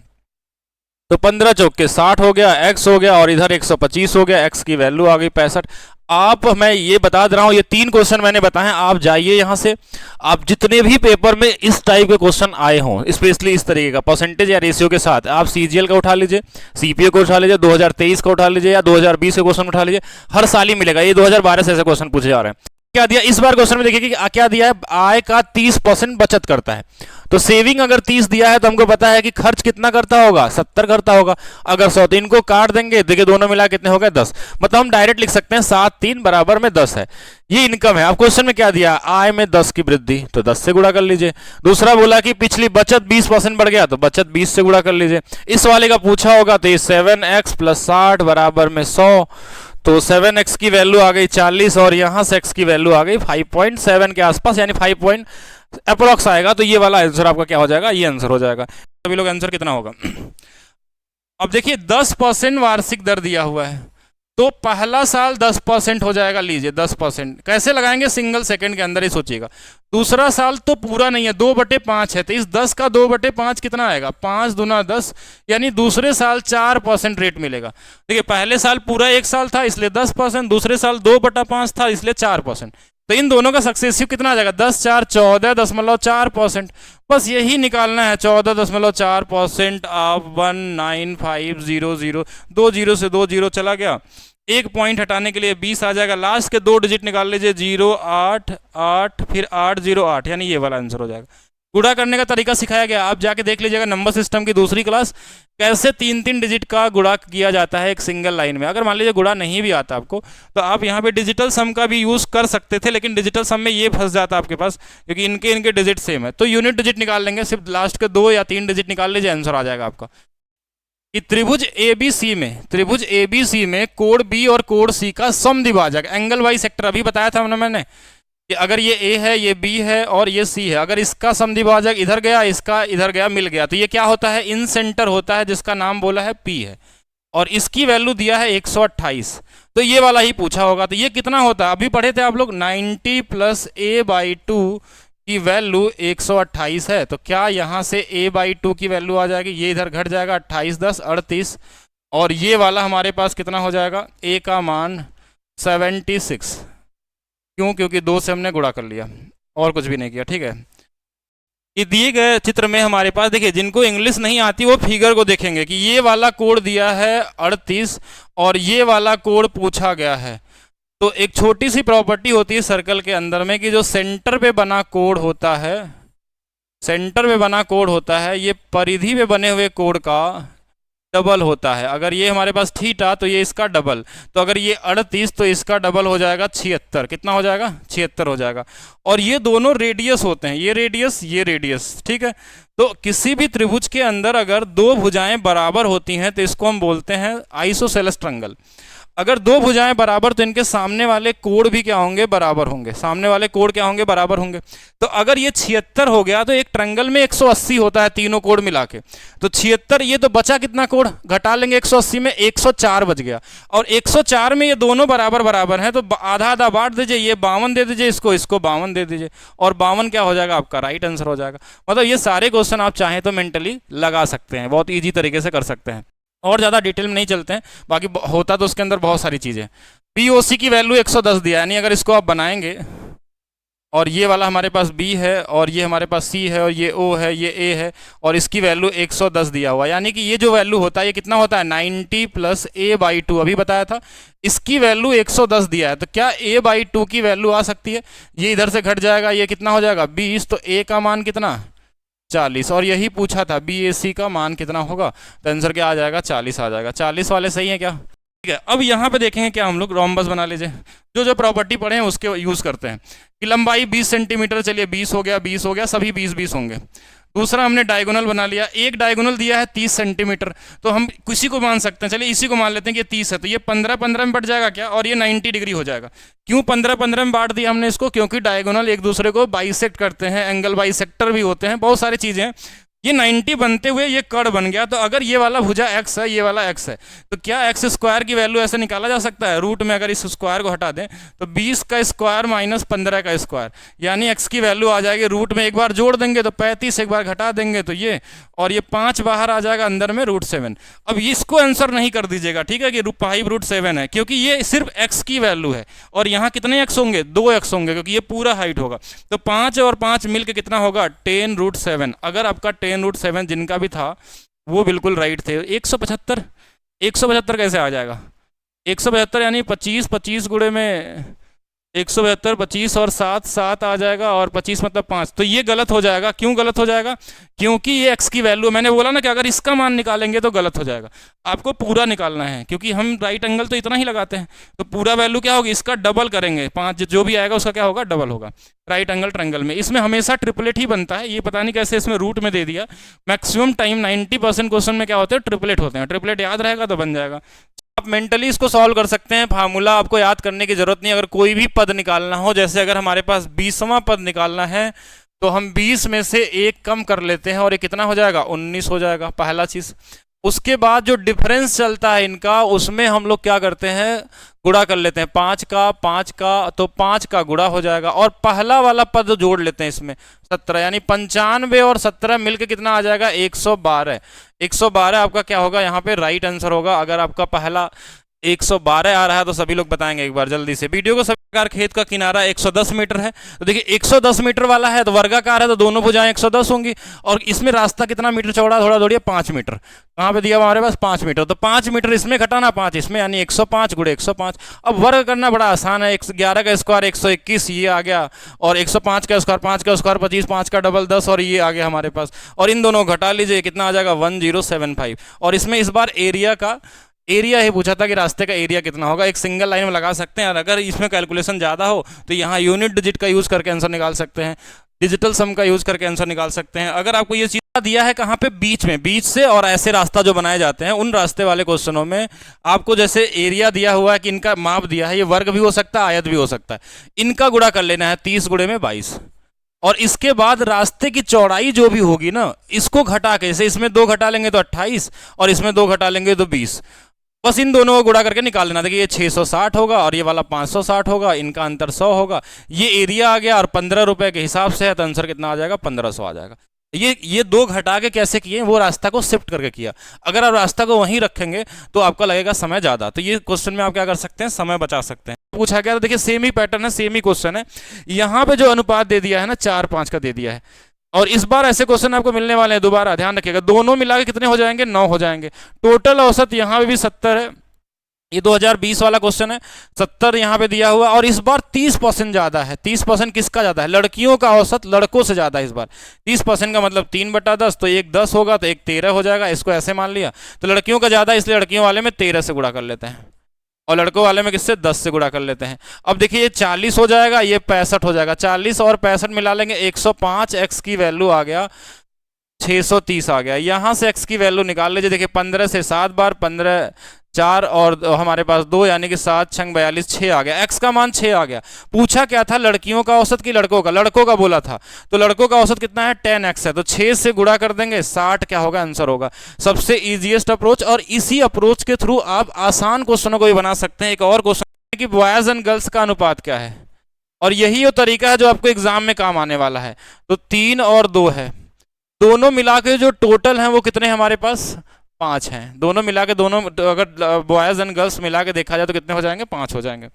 तो 15 चौके 60 हो गया, x हो गया, और इधर 125 हो गया, x की वैल्यू आ गई 65। आप, मैं ये बता दे रहा हूँ, ये 3 क्वेश्चन मैंने बताए, आप जाइए यहाँ से, आप जितने भी पेपर में इस टाइप के क्वेश्चन आए हों, स्पेशली इस तरीके का परसेंटेज या रेशियो के साथ, आप सीजीएल का उठा लीजिए, सीपीए को उठा लीजिए, 2023 का उठा लीजिए, या 2020 के क्वेश्चन उठा लीजिए, हर साल ही मिलेगा। ये 2012 से ऐसे क्वेश्चन पूछे जा रहे हैं। क्या दिया इस बार क्वेश्चन में, देखिए कि क्या दिया है, आय का 30% बचत करता है। तो सेविंग अगर 30 दिया है तो हमको पता है कि खर्च कितना करता होगा, 70 करता होगा। अगर 100, तो इनको काट देंगे, देखिए दोनों मिला कितने हो गए 10। मतलब हम डायरेक्ट लिख सकते हैं 7 3 बराबर में 10 है, ये इनकम है। अब क्वेश्चन में क्या दिया, आय में 10 की वृद्धि, तो 10 से गुणा कर लीजिए। दूसरा बोला कि पिछली बचत 20% बढ़ गया, तो बचत 20 से गुणा कर लीजिए। इस वाले का पूछा होगा तो ये 7x + 60 बराबर में 100, तो 7x की वैल्यू आ गई 40 और यहां से x की वैल्यू आ गई 5.7 के आसपास, यानी 5 पॉइंट अप्रोक्स आएगा। तो ये वाला आंसर आपका क्या हो जाएगा, ये आंसर हो जाएगा। सभी लोग आंसर कितना होगा। अब देखिए 10% वार्षिक दर दिया हुआ है, तो पहला साल 10% हो जाएगा, लीजिए 10% कैसे लगाएंगे, सिंगल सेकंड के अंदर ही सोचिएगा। दूसरा साल तो पूरा नहीं है, 2/5 है, तो इस 10 का 2/5 कितना आएगा, 5 दूना 10, यानी दूसरे साल 4% रेट मिलेगा। देखिए पहले साल पूरा 1 साल था इसलिए 10%, दूसरे साल 2/5 था इसलिए 4%। तो इन दोनों का सक्सेसिव कितना आ जाएगा, 10 4 14.4%। बस यही निकालना है, 14.4% ऑफ 19500, 2 जीरो से 2 जीरो चला गया, एक पॉइंट हटाने के लिए 20 आ जाएगा। लास्ट के 2 डिजिट निकाल लीजिए, 088 फिर 808, यानी ये वाला आंसर हो जाएगा। गुणा करने का तरीका सिखाया गया, आप जाके देख लीजिएगा नंबर सिस्टम की दूसरी क्लास, कैसे 3-3 डिजिट का गुणा किया जाता है एक सिंगल लाइन में। अगर मान लीजिए गुणा नहीं भी आता आपको, तो आप यहाँ पे डिजिटल सम का भी यूज कर सकते थे, लेकिन डिजिटल सम में ये फंस जाता आपके पास, क्योंकि इनके डिजिट सेम है। तो यूनिट डिजिट निकाल लेंगे, सिर्फ लास्ट के 2 या 3 डिजिट निकाल लीजिए, आंसर आ जाएगा आपका। कि त्रिभुज ABC में कोण B और कोण C का समद्विभाजक, एंगल वाई सेक्टर, अभी बताया था मैंने कि अगर ये A है, ये B है और ये C है, अगर इसका समद्विभाजक इधर गया, इसका इधर गया, मिल गया, तो ये क्या होता है, इन सेंटर होता है, जिसका नाम बोला है P है, और इसकी वैल्यू दिया है 128। तो ये वाला ही पूछा होगा। तो ये कितना होता है, अभी पढ़े थे आप लोग, 90 + a/2 की वैल्यू 128 है। तो क्या यहाँ से a/2 की वैल्यू आ जाएगी, ये इधर घट जाएगा, 28 10 38, और ये वाला हमारे पास कितना हो जाएगा, a का मान 76। क्यों, क्योंकि 2 से हमने गुणा कर लिया और कुछ भी नहीं किया, ठीक है। ये दिए गए चित्र में हमारे पास देखिए, जिनको इंग्लिश नहीं आती वो फिगर को देखेंगे कि ये वाला कोण दिया है 38 और ये वाला कोण पूछा गया है। तो एक छोटी सी प्रॉपर्टी होती है सर्कल के अंदर में कि जो सेंटर पे बना कोण होता है, सेंटर पे बना कोण होता है, ये परिधि पे बने हुए कोण का डबल होता है। अगर ये हमारे पास थीटा तो ये इसका डबल, तो अगर ये 38 तो इसका डबल हो जाएगा 76। कितना हो जाएगा, 76 हो जाएगा। और ये दोनों रेडियस होते हैं, ये रेडियस, ठीक है। तो किसी भी त्रिभुज के अंदर अगर 2 भुजाएं बराबर होती हैं तो इसको हम बोलते हैं आइसोसेलेस ट्रायंगल। अगर 2 भुजाएं बराबर तो इनके सामने वाले कोण भी क्या होंगे, बराबर होंगे, सामने वाले कोण क्या होंगे, बराबर होंगे। तो अगर ये 76 हो गया तो एक ट्रायंगल में 180 होता है तीनों कोण मिला के, तो 76, ये तो बचा कितना कोण, घटा लेंगे 180 में, 104 बच गया। और 104 में ये दोनों बराबर हैं, तो आधा आधा बांट दीजिए, ये 52 दे दीजिए, इसको 52 दे दीजिए, और 52 क्या हो जाएगा, आपका राइट आंसर हो जाएगा। मतलब ये सारे क्वेश्चन आप चाहें तो मेंटली लगा सकते हैं, बहुत ईजी तरीके से कर सकते हैं, और ज़्यादा डिटेल में नहीं चलते हैं। बाकी होता तो उसके अंदर बहुत सारी चीज़ें। POC की वैल्यू 110 दिया, यानी अगर इसको आप बनाएंगे, और ये वाला हमारे पास B है, और ये हमारे पास C है, और ये O है, ये A है, और इसकी वैल्यू 110 दिया हुआ, यानी कि ये जो वैल्यू होता है ये कितना होता है, 90 + a/2, अभी बताया था। इसकी वैल्यू 110 दिया है, तो क्या a/2 की वैल्यू आ सकती है, ये इधर से घट जाएगा, ये कितना हो जाएगा 20, तो a का मान कितना 40, और यही पूछा था BAC का मान कितना होगा, तो आंसर क्या आ जाएगा, 40 आ जाएगा। 40 वाले सही है क्या, ठीक है। अब यहाँ पे देखेंगे क्या हम लोग, रोम्बस बना लीजिए, जो प्रॉपर्टी पढ़े हैं उसके यूज करते हैं कि लंबाई 20 सेंटीमीटर, चलिए 20 हो गया, सभी 20 होंगे। दूसरा हमने डायगोनल बना लिया, एक डायगोनल दिया है 30 सेंटीमीटर, तो हम किसी को मान सकते हैं, चलिए इसी को मान लेते हैं कि ये 30 है, तो ये 15 में बढ़ जाएगा क्या, और ये 90 डिग्री हो जाएगा। क्यों 15 में बांट दिया हमने इसको, क्योंकि डायगोनल एक दूसरे को बाइसेक्ट करते हैं, एंगल बाइसेक्टर भी होते हैं, बहुत सारी चीज़ें हैं। ये 90 बनते हुए ये कर्ण बन गया, तो अगर ये वाला भुजा x है, ये वाला x है, तो क्या x² की वैल्यू ऐसे निकाला जा सकता है, रूट में अगर इस स्क्वायर को हटा दें तो 20 का स्क्वायर माइनस 15 का स्क्वायर, यानी x की वैल्यू आ जाएगी, रूट में एक बार जोड़ देंगे तो 35, एक बार घटा देंगे तो ये, और ये 5 बाहर आ जाएगा, अंदर में √7। अब इसको आंसर नहीं कर दीजिएगा, ठीक है, कि 5√7 है, क्योंकि ये सिर्फ x की वैल्यू है, और यहाँ कितने x होंगे, 2x होंगे, क्योंकि ये पूरा हाइट होगा। तो 5 और 5 मिलकर कितना होगा, 10√7। अगर आपका 10√7 जिनका भी था वो बिल्कुल राइट थे। 175 कैसे आ जाएगा, 175 यानी 25 गुणे में 172, 25 और 7, 7 आ जाएगा और 25 मतलब 5। तो ये गलत हो जाएगा। क्यों गलत हो जाएगा? क्योंकि ये x की वैल्यू, मैंने बोला ना कि अगर इसका मान निकालेंगे तो गलत हो जाएगा। आपको पूरा निकालना है, क्योंकि हम राइट एंगल तो इतना ही लगाते हैं, तो पूरा वैल्यू क्या होगी, इसका डबल करेंगे। 5 जो भी आएगा उसका क्या होगा, डबल होगा। राइट एंगल ट्रायंगल में इसमें हमेशा ट्रिपलेट ही बनता है। ये पता नहीं कैसे इसमें रूट में दे दिया। मैक्सिमम टाइम 90% क्वेश्चन में क्या होते हैं, ट्रिपलेट होते हैं। ट्रिपलेट याद रहेगा तो बन जाएगा। आप मेंटली इसको सॉल्व कर सकते हैं। फार्मूला आपको याद करने की जरूरत नहीं। अगर कोई भी पद निकालना हो, जैसे अगर हमारे पास 20वां पद निकालना है तो हम 20 में से 1 कम कर लेते हैं और ये कितना हो जाएगा, 19 हो जाएगा, पहला चीज। उसके बाद जो डिफरेंस चलता है इनका, उसमें हम लोग क्या करते हैं, गुणा कर लेते हैं। 5 का तो 5 का गुणा हो जाएगा और पहला वाला पद जोड़ लेते हैं इसमें, 17, यानी 95 और 17 मिलके कितना आ जाएगा, 112। 112 आपका क्या होगा, यहाँ पे राइट आंसर होगा। अगर आपका पहला 112 आ रहा है तो सभी लोग बताएंगे एक बार जल्दी से वीडियो को। सभी प्रकार खेत का किनारा 110 मीटर है, तो देखिए 110 मीटर वाला है तो वर्गाकार है तो दोनों भुजाएं 110 होंगी। और इसमें रास्ता कितना मीटर चौड़ा, थोड़ा दौड़िए 5 मीटर। कहाँ पे दिया हमारे पास, 5 मीटर। तो 5 मीटर इसमें घटाना 5 इसमें, यानी 105 गुणे 105। अब वर्ग करना बड़ा आसान है। 11 का स्क्वायर 121 ये आ गया, और 105 का स्क्वायर 5 का स्क्वायर 25, 5 का डबल 10 और ये आ गया हमारे पास। और इन दोनों घटा लीजिए, कितना आ जाएगा, 1075। और इसमें इस बार एरिया ही पूछा था कि रास्ते का एरिया कितना होगा। एक सिंगल लाइन में लगा सकते हैं, और अगर इसमें कैलकुलेशन ज़्यादा हो तो यहाँ यूनिट डिजिट का यूज़ करके आंसर निकाल सकते हैं, डिजिटल सम का यूज़ करके आंसर निकाल सकते हैं। अगर आपको ये चीज़ दिया है कहाँ पे, बीच में, बीच से और ऐसे रास्ता जो बनाए जाते हैं उन रास्ते वाले क्वेश्चनों में आपको जैसे एरिया दिया हुआ है कि इनका माप दिया है, ये वर्ग भी हो सकता है, आयत भी हो सकता है। इनका गुणा कर लेना है, 30 गुणे में 22। और इसके बाद रास्ते की चौड़ाई जो भी होगी ना, इसको घटा के, जैसे इसमें 2 घटा लेंगे तो 28 और इसमें 2 घटा लेंगे तो 20। बस इन दोनों को गुणा करके निकाल लेना। देखिए ये 660 होगा और ये वाला 560 होगा, इनका अंतर 100 होगा। ये एरिया आ गया और 15 रुपए के हिसाब से है तो आंसर कितना आ जाएगा, 1500 आ जाएगा। ये 2 घटा के कैसे किए, वो रास्ता को शिफ्ट करके किया। अगर आप रास्ता को वहीं रखेंगे तो आपका लगेगा समय ज़्यादा। तो ये क्वेश्चन में आप क्या कर सकते हैं, समय बचा सकते हैं। पूछा गया तो देखिए सेम ही पैटर्न है, सेम ही क्वेश्चन है। यहाँ पे जो अनुपात दे दिया है ना, 4-5 का दे दिया है। और इस बार ऐसे क्वेश्चन आपको मिलने वाले हैं, दोबारा ध्यान रखिएगा। दोनों मिला के कितने हो जाएंगे, 9 हो जाएंगे। टोटल औसत यहाँ पे भी 70 है, ये 2020 वाला क्वेश्चन है। 70 यहाँ पे दिया हुआ, और इस बार 30% ज़्यादा है। 30% किसका ज़्यादा है, लड़कियों का औसत लड़कों से ज़्यादा है इस बार। 30% का मतलब 3/10, तो एक 10 होगा तो एक 13 हो जाएगा। इसको ऐसे मान लिया, तो लड़कियों का ज़्यादा, इसलिए लड़कियों वाले में 13 से गुणा कर लेते हैं और लड़कों वाले में किससे, 10 से गुणा कर लेते हैं। अब देखिए ये 40 हो जाएगा, ये 65 हो जाएगा। 40 और 65 मिला लेंगे, 105। एक्स की वैल्यू आ गया 630 आ गया। यहाँ से x की वैल्यू निकाल लीजिए। देखिए 15 से 7 बार, 15 4 और हमारे पास 2, यानी कि 7 6 42, 6 आ गया। x का मान 6 आ गया। पूछा क्या था, लड़कियों का औसत कि लड़कों का, लड़कों का बोला था, तो लड़कों का औसत कितना है, 10x है, तो 6 से गुणा कर देंगे, 60 क्या होगा, आंसर होगा। सबसे ईजीएस्ट अप्रोच, और इसी अप्रोच के थ्रू आप आसान क्वेश्चनों को भी बना सकते हैं। एक और क्वेश्चन कि बॉयज एंड गर्ल्स का अनुपात क्या है, और यही वो तरीका है जो आपको एग्जाम में काम आने वाला है। तो 3 और 2 है, दोनों मिला के जो टोटल हैं वो कितने हमारे पास, 5 हैं। दोनों मिला के, दोनों अगर बॉयज एंड गर्ल्स मिला के देखा जाए तो कितने हो जाएंगे, 5 हो जाएंगे।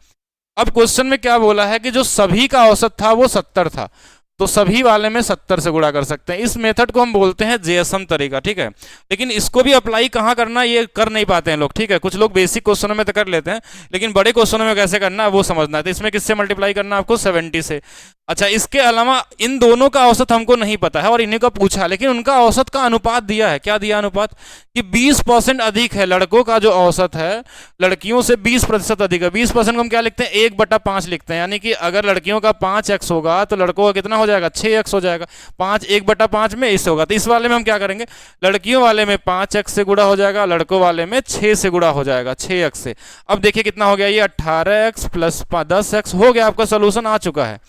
अब क्वेश्चन में क्या बोला है कि जो सभी का औसत था वो 70 था, तो सभी वाले में 70 से गुणा कर सकते हैं। इस मेथड को हम बोलते हैं जेएसएम तरीका, ठीक है। लेकिन इसको भी अप्लाई कहाँ करना, ये कर नहीं पाते हैं लोग, ठीक है। कुछ लोग बेसिक क्वेश्चनों में तो कर लेते हैं, लेकिन बड़े क्वेश्चनों में कैसे करना है वो समझना है। तो इसमें किससे मल्टीप्लाई करना है आपको, 70 से। अच्छा, इसके अलावा इन दोनों का औसत हमको नहीं पता है और इन्हीं का पूछा, लेकिन उनका औसत का अनुपात दिया है। क्या दिया अनुपात, कि 20% अधिक है लड़कों का जो औसत है, लड़कियों से 20% अधिक है। 20% को हम क्या लिखते हैं, 1/5 लिखते हैं, यानी कि अगर लड़कियों का 5x होगा तो लड़कों का कितना हो जाएगा, 6x हो जाएगा। 5 1/5 में इससे होगा, तो इस वाले में हम क्या करेंगे, लड़कियों वाले में 5x से गुणा हो जाएगा, लड़कों वाले में 6 से गुणा हो जाएगा, 6x से। अब देखिए कितना हो गया, ये 18x प्लस 10x हो गया, आपका सोल्यूशन आ चुका है।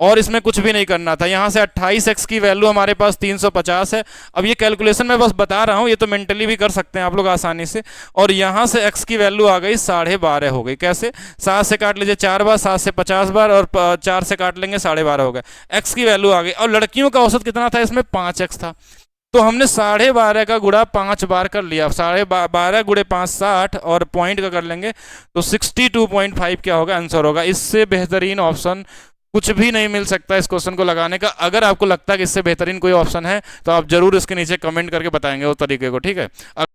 और इसमें कुछ भी नहीं करना था। यहाँ से 28x की वैल्यू हमारे पास 350 है। अब ये कैलकुलेशन मैं बस बता रहा हूँ, ये तो मेंटली भी कर सकते हैं आप लोग आसानी से। और यहाँ से x की वैल्यू आ गई 12.5 हो गई। कैसे, 7 से काट लीजिए 4 बार, 7 से 50 बार, और 4 से काट लेंगे 12.5 हो गया। x की वैल्यू आ गई। और लड़कियों का औसत कितना था, इसमें 5x था, तो हमने 12.5 का गुणा 5 बार कर लिया। 12.5 गुणे 5 60, और पॉइंट का कर लेंगे तो 62.5 क्या होगा, आंसर होगा। इससे बेहतरीन ऑप्शन कुछ भी नहीं मिल सकता इस क्वेश्चन को लगाने का। अगर आपको लगता है कि इससे बेहतरीन कोई ऑप्शन है तो आप जरूर इसके नीचे कमेंट करके बताएंगे वो तरीके को, ठीक है।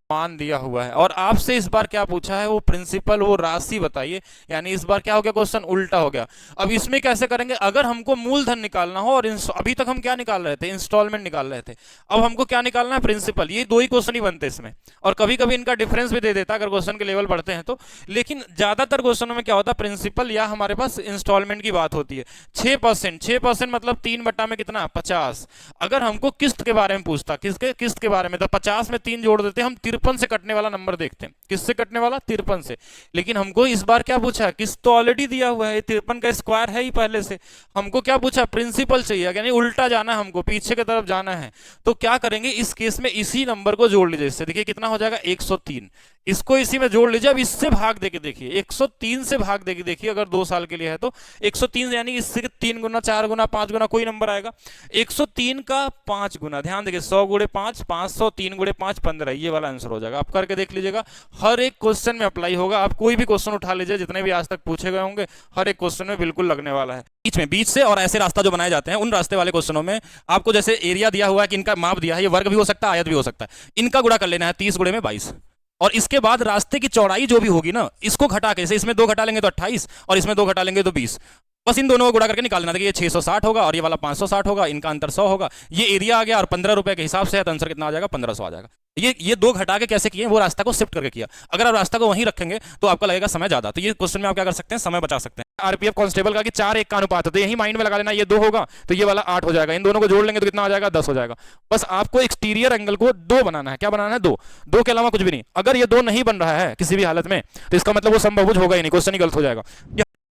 मान दिया हुआ है और आपसे इस बार क्या पूछा है, वो प्रिंसिपल, वो राशि बताइए। यानी इस बार क्या हो गया, क्वेश्चन उल्टा हो गया। अब इसमें कैसे करेंगे, अगर हमको मूलधन निकालना हो और अभी तक हम क्या निकाल रहे थे, इंस्टॉलमेंट निकाल रहे थे, अब हमको क्या निकालना है, प्रिंसिपल। ये दो ही क्वेश्चन ही बनते इसमें, और कभी कभी इनका डिफरेंस भी दे देता अगर क्वेश्चन के लेवल बढ़ते हैं तो। लेकिन ज्यादातर क्वेश्चनों में क्या होता है, प्रिंसिपल या हमारे पास इंस्टॉलमेंट की बात होती है। 6% मतलब 3 में कितना, 50। अगर हमको किस्त के बारे में पूछता, किस्त के बारे में, तो 50 में 3 जोड़ देते, हम 53 से कटने वाला नंबर देखते हैं। किससे कटने वाला, 53 से। लेकिन हमको इस बार क्या पूछा, किस्त तो ऑलरेडी दिया हुआ है, 53 का स्क्वायर है ही पहले से। हमको क्या पूछा, प्रिंसिपल चाहिए, यानी उल्टा जाना है, हमको पीछे की तरफ जाना है। तो क्या करेंगे इस केस में, इसी नंबर को जोड़ लीजिए इससे, देखिए कितना हो जाएगा, 103। इसको इसी में जोड़ लीजिए। अब इससे भाग देके देखिए, 103 से भाग देके देखिए, अगर 2 साल के लिए है तो 103 यानी इससे 3 गुना, 4 गुना, 5 गुना कोई नंबर आएगा। 103 का 5 गुना, ध्यान देखिए, 100 गुणे 5, 500, 3 गुणे 5, 15, ये वाला आंसर हो जाएगा। आप करके देख लीजिएगा, हर एक क्वेश्चन में अप्लाई होगा। आप कोई भी क्वेश्चन उठा लीजिए, जितने भी आज तक पूछे गए होंगे, हर एक क्वेश्चन में बिल्कुल लगने वाला है। बीच से और ऐसे रास्ता जो बनाए जाते हैं, उन रास्ते वाले क्वेश्चनों में आपको जैसे एरिया दिया हुआ है कि इनका माप दिया है, ये वर्ग भी हो सकता है, आयत भी हो सकता है, इनका गुणा कर लेना है 30 गुणे में 22, और इसके बाद रास्ते की चौड़ाई जो भी होगी ना, इसको घटा के, इसमें 2 घटा लेंगे तो 28 और इसमें 2 घटा लेंगे तो 20। बस इन दोनों को गुणा करके निकालना था कि ये 660 होगा और ये वाला 560 होगा, इनका अंतर 100 होगा। ये एरिया आ गया और 15 रुपए के हिसाब से है तो आंसर कितना आ जाएगा, 1500 आ जाएगा। ये 2 घटा के कैसे किए, वो रास्ता को शिफ्ट करके किया। अगर आप रास्ता को वहीं रखेंगे तो आपका लगेगा समय ज्यादा, तो ये क्वेश्चन में आप क्या कर सकते हैं, समय बचा सकते हैं। आरपीएफ कांस्टेबल का कि 4:1 का अनुपात है, तो यही माइंड में लगा लेना, ये 2 होगा तो ये वाला 8 हो जाएगा, इन दोनों को जोड़ लेंगे तो कितना आ जाएगा, 10 हो जाएगा। बस आपको एक्सटीरियर एंगल को 2 बनाना है। क्या बनाना है, 2 के अलावा कुछ भी नहीं। अगर ये 2 नहीं बन रहा है किसी भी हालत में, तो इसका मतलब वो समबाहुभुज होगा ही नहीं, क्वेश्चन ही गलत हो जाएगा।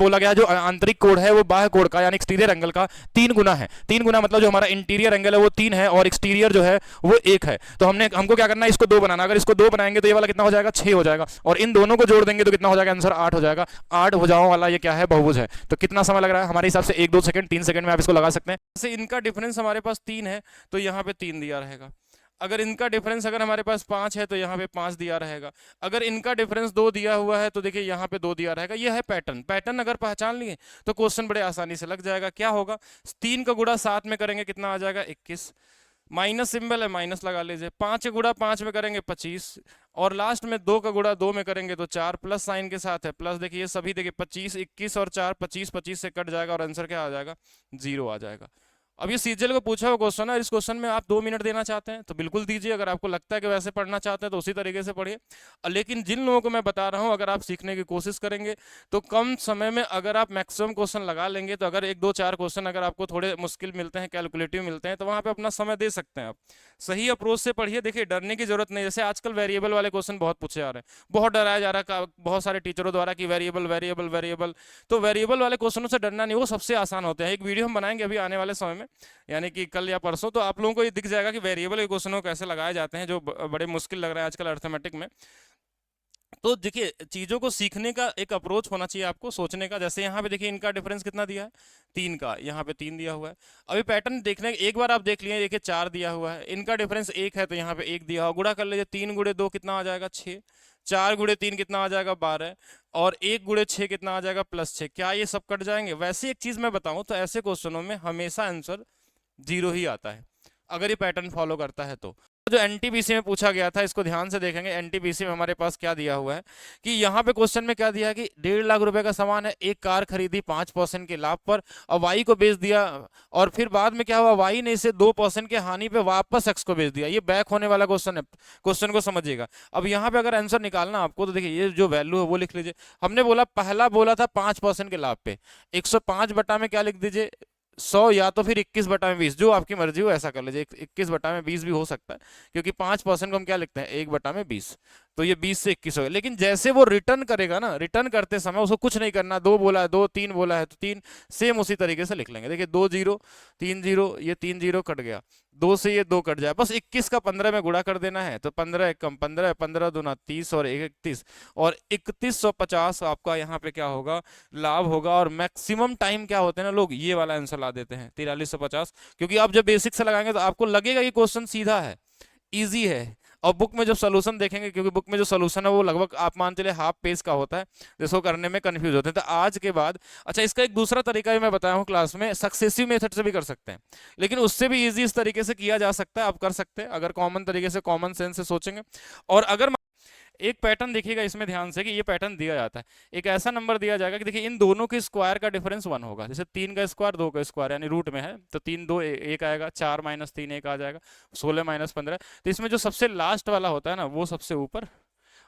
बोला गया जो आंतरिक कोण है वो बाह्य कोण का यानी एक्सटीरियर एंगल का 3 गुना है। 3 गुना मतलब जो हमारा इंटीरियर एंगल है वो 3 है और एक्सटीरियर जो है वो 1 है। तो हमको क्या करना है, इसको 2 बनाना। अगर इसको 2 बनाएंगे तो ये वाला कितना हो जाएगा, 6 हो जाएगा, और इन दोनों को जोड़ देंगे तो कितना हो जाएगा, आंसर 8 हो जाएगा। 8 भुजाओं वाला ये क्या है, बहुभुज है। तो कितना समय लग रहा है हमारे हिसाब से, 1-2 सेकंड, 3 सेकंड में आप इसको लगा सकते हैं। जैसे इनका डिफरेंस हमारे पास 3 है तो यहाँ पे 3 दिया रहेगा। अगर इनका डिफरेंस अगर हमारे पास 5 है तो यहाँ पे 5 दिया रहेगा। अगर इनका डिफरेंस 2 दिया हुआ है तो देखिए यहाँ पे 2 दिया रहेगा। यह है पैटर्न अगर पहचान लिए तो क्वेश्चन बड़े आसानी से लग जाएगा। क्या होगा, 3 का गुणा 7 में करेंगे कितना आ जाएगा, 21। माइनस सिंबल है, माइनस लगा लीजिए। 5 का गुणा 5 में करेंगे 25, और लास्ट में 2 का गुणा 2 में करेंगे तो 4, प्लस साइन के साथ है प्लस। देखिए ये सभी देखिए 25, 21 और 4, 25 से कट जाएगा और आंसर क्या आ जाएगा, 0 आ जाएगा। अब ये सीजीएल को पूछा हुआ क्वेश्चन है, इस क्वेश्चन में आप 2 मिनट देना चाहते हैं तो बिल्कुल दीजिए। अगर आपको लगता है कि वैसे पढ़ना चाहते हैं तो उसी तरीके से पढ़िए। लेकिन जिन लोगों को मैं बता रहा हूं, अगर आप सीखने की कोशिश करेंगे तो कम समय में अगर आप मैक्सिमम क्वेश्चन लगा लेंगे, तो अगर 1-2-4 क्वेश्चन अगर आपको थोड़े मुश्किल मिलते हैं, कैलकुलेटिव मिलते हैं, तो वहां पर अपना समय दे सकते हैं। आप सही अप्रोच से पढ़िए। देखिए डरने की जरूरत नहीं। जैसे आजकल वेरिएबल वाले क्वेश्चन बहुत पूछे जा रहे हैं, बहुत डराया जा रहा है बहुत सारे टीचरों द्वारा कि वेरिएबल। तो वेरिएबल वाले क्वेश्चनों से डरना नहीं, वो सबसे आसान होते हैं। एक वीडियो हम बनाएंगे अभी आने वाले समय में, यानी कि कल या परसों, तो आप लोगों को ये दिख जाएगा कि वेरिएबल के क्वेश्चनों को कैसे लगाए जाते हैं, जो बड़े मुश्किल लग रहे हैं आजकल अर्थमेटिक में। तो देखिए चीज़ों को सीखने का एक अप्रोच होना चाहिए आपको, सोचने का। जैसे यहाँ पे देखिए इनका डिफरेंस कितना दिया है, 3 का, यहाँ पे 3 दिया हुआ है। अभी पैटर्न देखने एक बार आप देख लिए, देखिए 4 दिया हुआ है, इनका डिफरेंस 1 है तो यहाँ पे 1 दिया हुआ। गुणा कर लीजिए, 3 गुणे 2 कितना आ जाएगा, 6, 4 गुणे 3 कितना आ जाएगा, 12, और 1 गुणे 6 कितना आ जाएगा, +6। क्या ये सब कट जाएंगे? वैसे एक चीज़ मैं बताऊँ तो ऐसे क्वेश्चनों में हमेशा आंसर 0 ही आता है, अगर ये पैटर्न फॉलो करता है तो। जो एनटीपीसी में पूछा गया था, इसको ध्यान से देखेंगे। एनटीपीसी में हमारे पास क्या दिया हुआ है कि यहाँ पे क्वेश्चन में क्या दिया है कि 1.5 लाख रुपए का सामान है, एक कार खरीदी 5% के लाभ पर और वाई को बेच दिया, और फिर बाद में क्या हुआ, वाई ने इसे 2% के हानि पे वापस एक्स को बेच दिया। ये बैक होने वाला क्वेश्चन है, क्वेश्चन को समझिएगा। अब यहाँ पे अगर आंसर निकालना आपको, तो देखिए ये जो वैल्यू है वो लिख लीजिए। हमने बोला, पहला बोला था 5% के लाभ पे, 105 बटा में क्या लिख दीजिए, 100, या तो फिर 21 बटा में 20, जो आपकी मर्जी हो ऐसा कर लीजिए। 21 बटा में 20 भी हो सकता है, क्योंकि 5% को हम क्या लिखते हैं, 1 बटा में 20, तो ये 20 से 21 हो गया। लेकिन जैसे वो रिटर्न करेगा ना, रिटर्न करते समय उसको कुछ नहीं करना। 2 बोला है 2, 3 बोला है तो 3, सेम उसी तरीके से लिख लेंगे। देखिए 2 0 3 0, ये 3 0 कट गया, 2 से ये 2 कट जाए, बस 21 का 15 में गुणा कर देना है, तो 15 कम 15, 15 दूना 30 और 31, और 3150 आपका यहाँ पे क्या होगा, लाभ होगा। और मैक्सिमम टाइम क्या होते हैं ना लोग, ये वाला आंसर ला देते हैं 4350, क्योंकि आप जब बेसिक से लगाएंगे तो आपको लगेगा कि क्वेश्चन सीधा है, ईजी है, और बुक में जब सोल्यूशन देखेंगे, क्योंकि बुक में जो सोल्यूशन है वो लगभग आप मान चले हाफ पेज का होता है, जिसको करने में कंफ्यूज होते हैं। तो आज के बाद अच्छा, इसका एक दूसरा तरीका भी मैं बताया हूँ क्लास में, सक्सेसिव मेथड से भी कर सकते हैं, लेकिन उससे भी इजी इस तरीके से किया जा सकता है, आप कर सकते हैं अगर कॉमन तरीके से, कॉमन सेंस से सोचेंगे। और अगर एक पैटर्न देखिएगा इसमें ध्यान से कि ये पैटर्न दिया जाता है, एक ऐसा नंबर दिया जाएगा कि देखिए इन दोनों के स्क्वायर का डिफरेंस 1 होगा। जैसे 3 का स्क्वायर 2 का स्क्वायर, यानी रूट में है तो 3 2 1 आएगा, 4 माइनस 3 1 आ जाएगा, 16 माइनस 15। तो इसमें जो सबसे लास्ट वाला होता है ना वो सबसे ऊपर,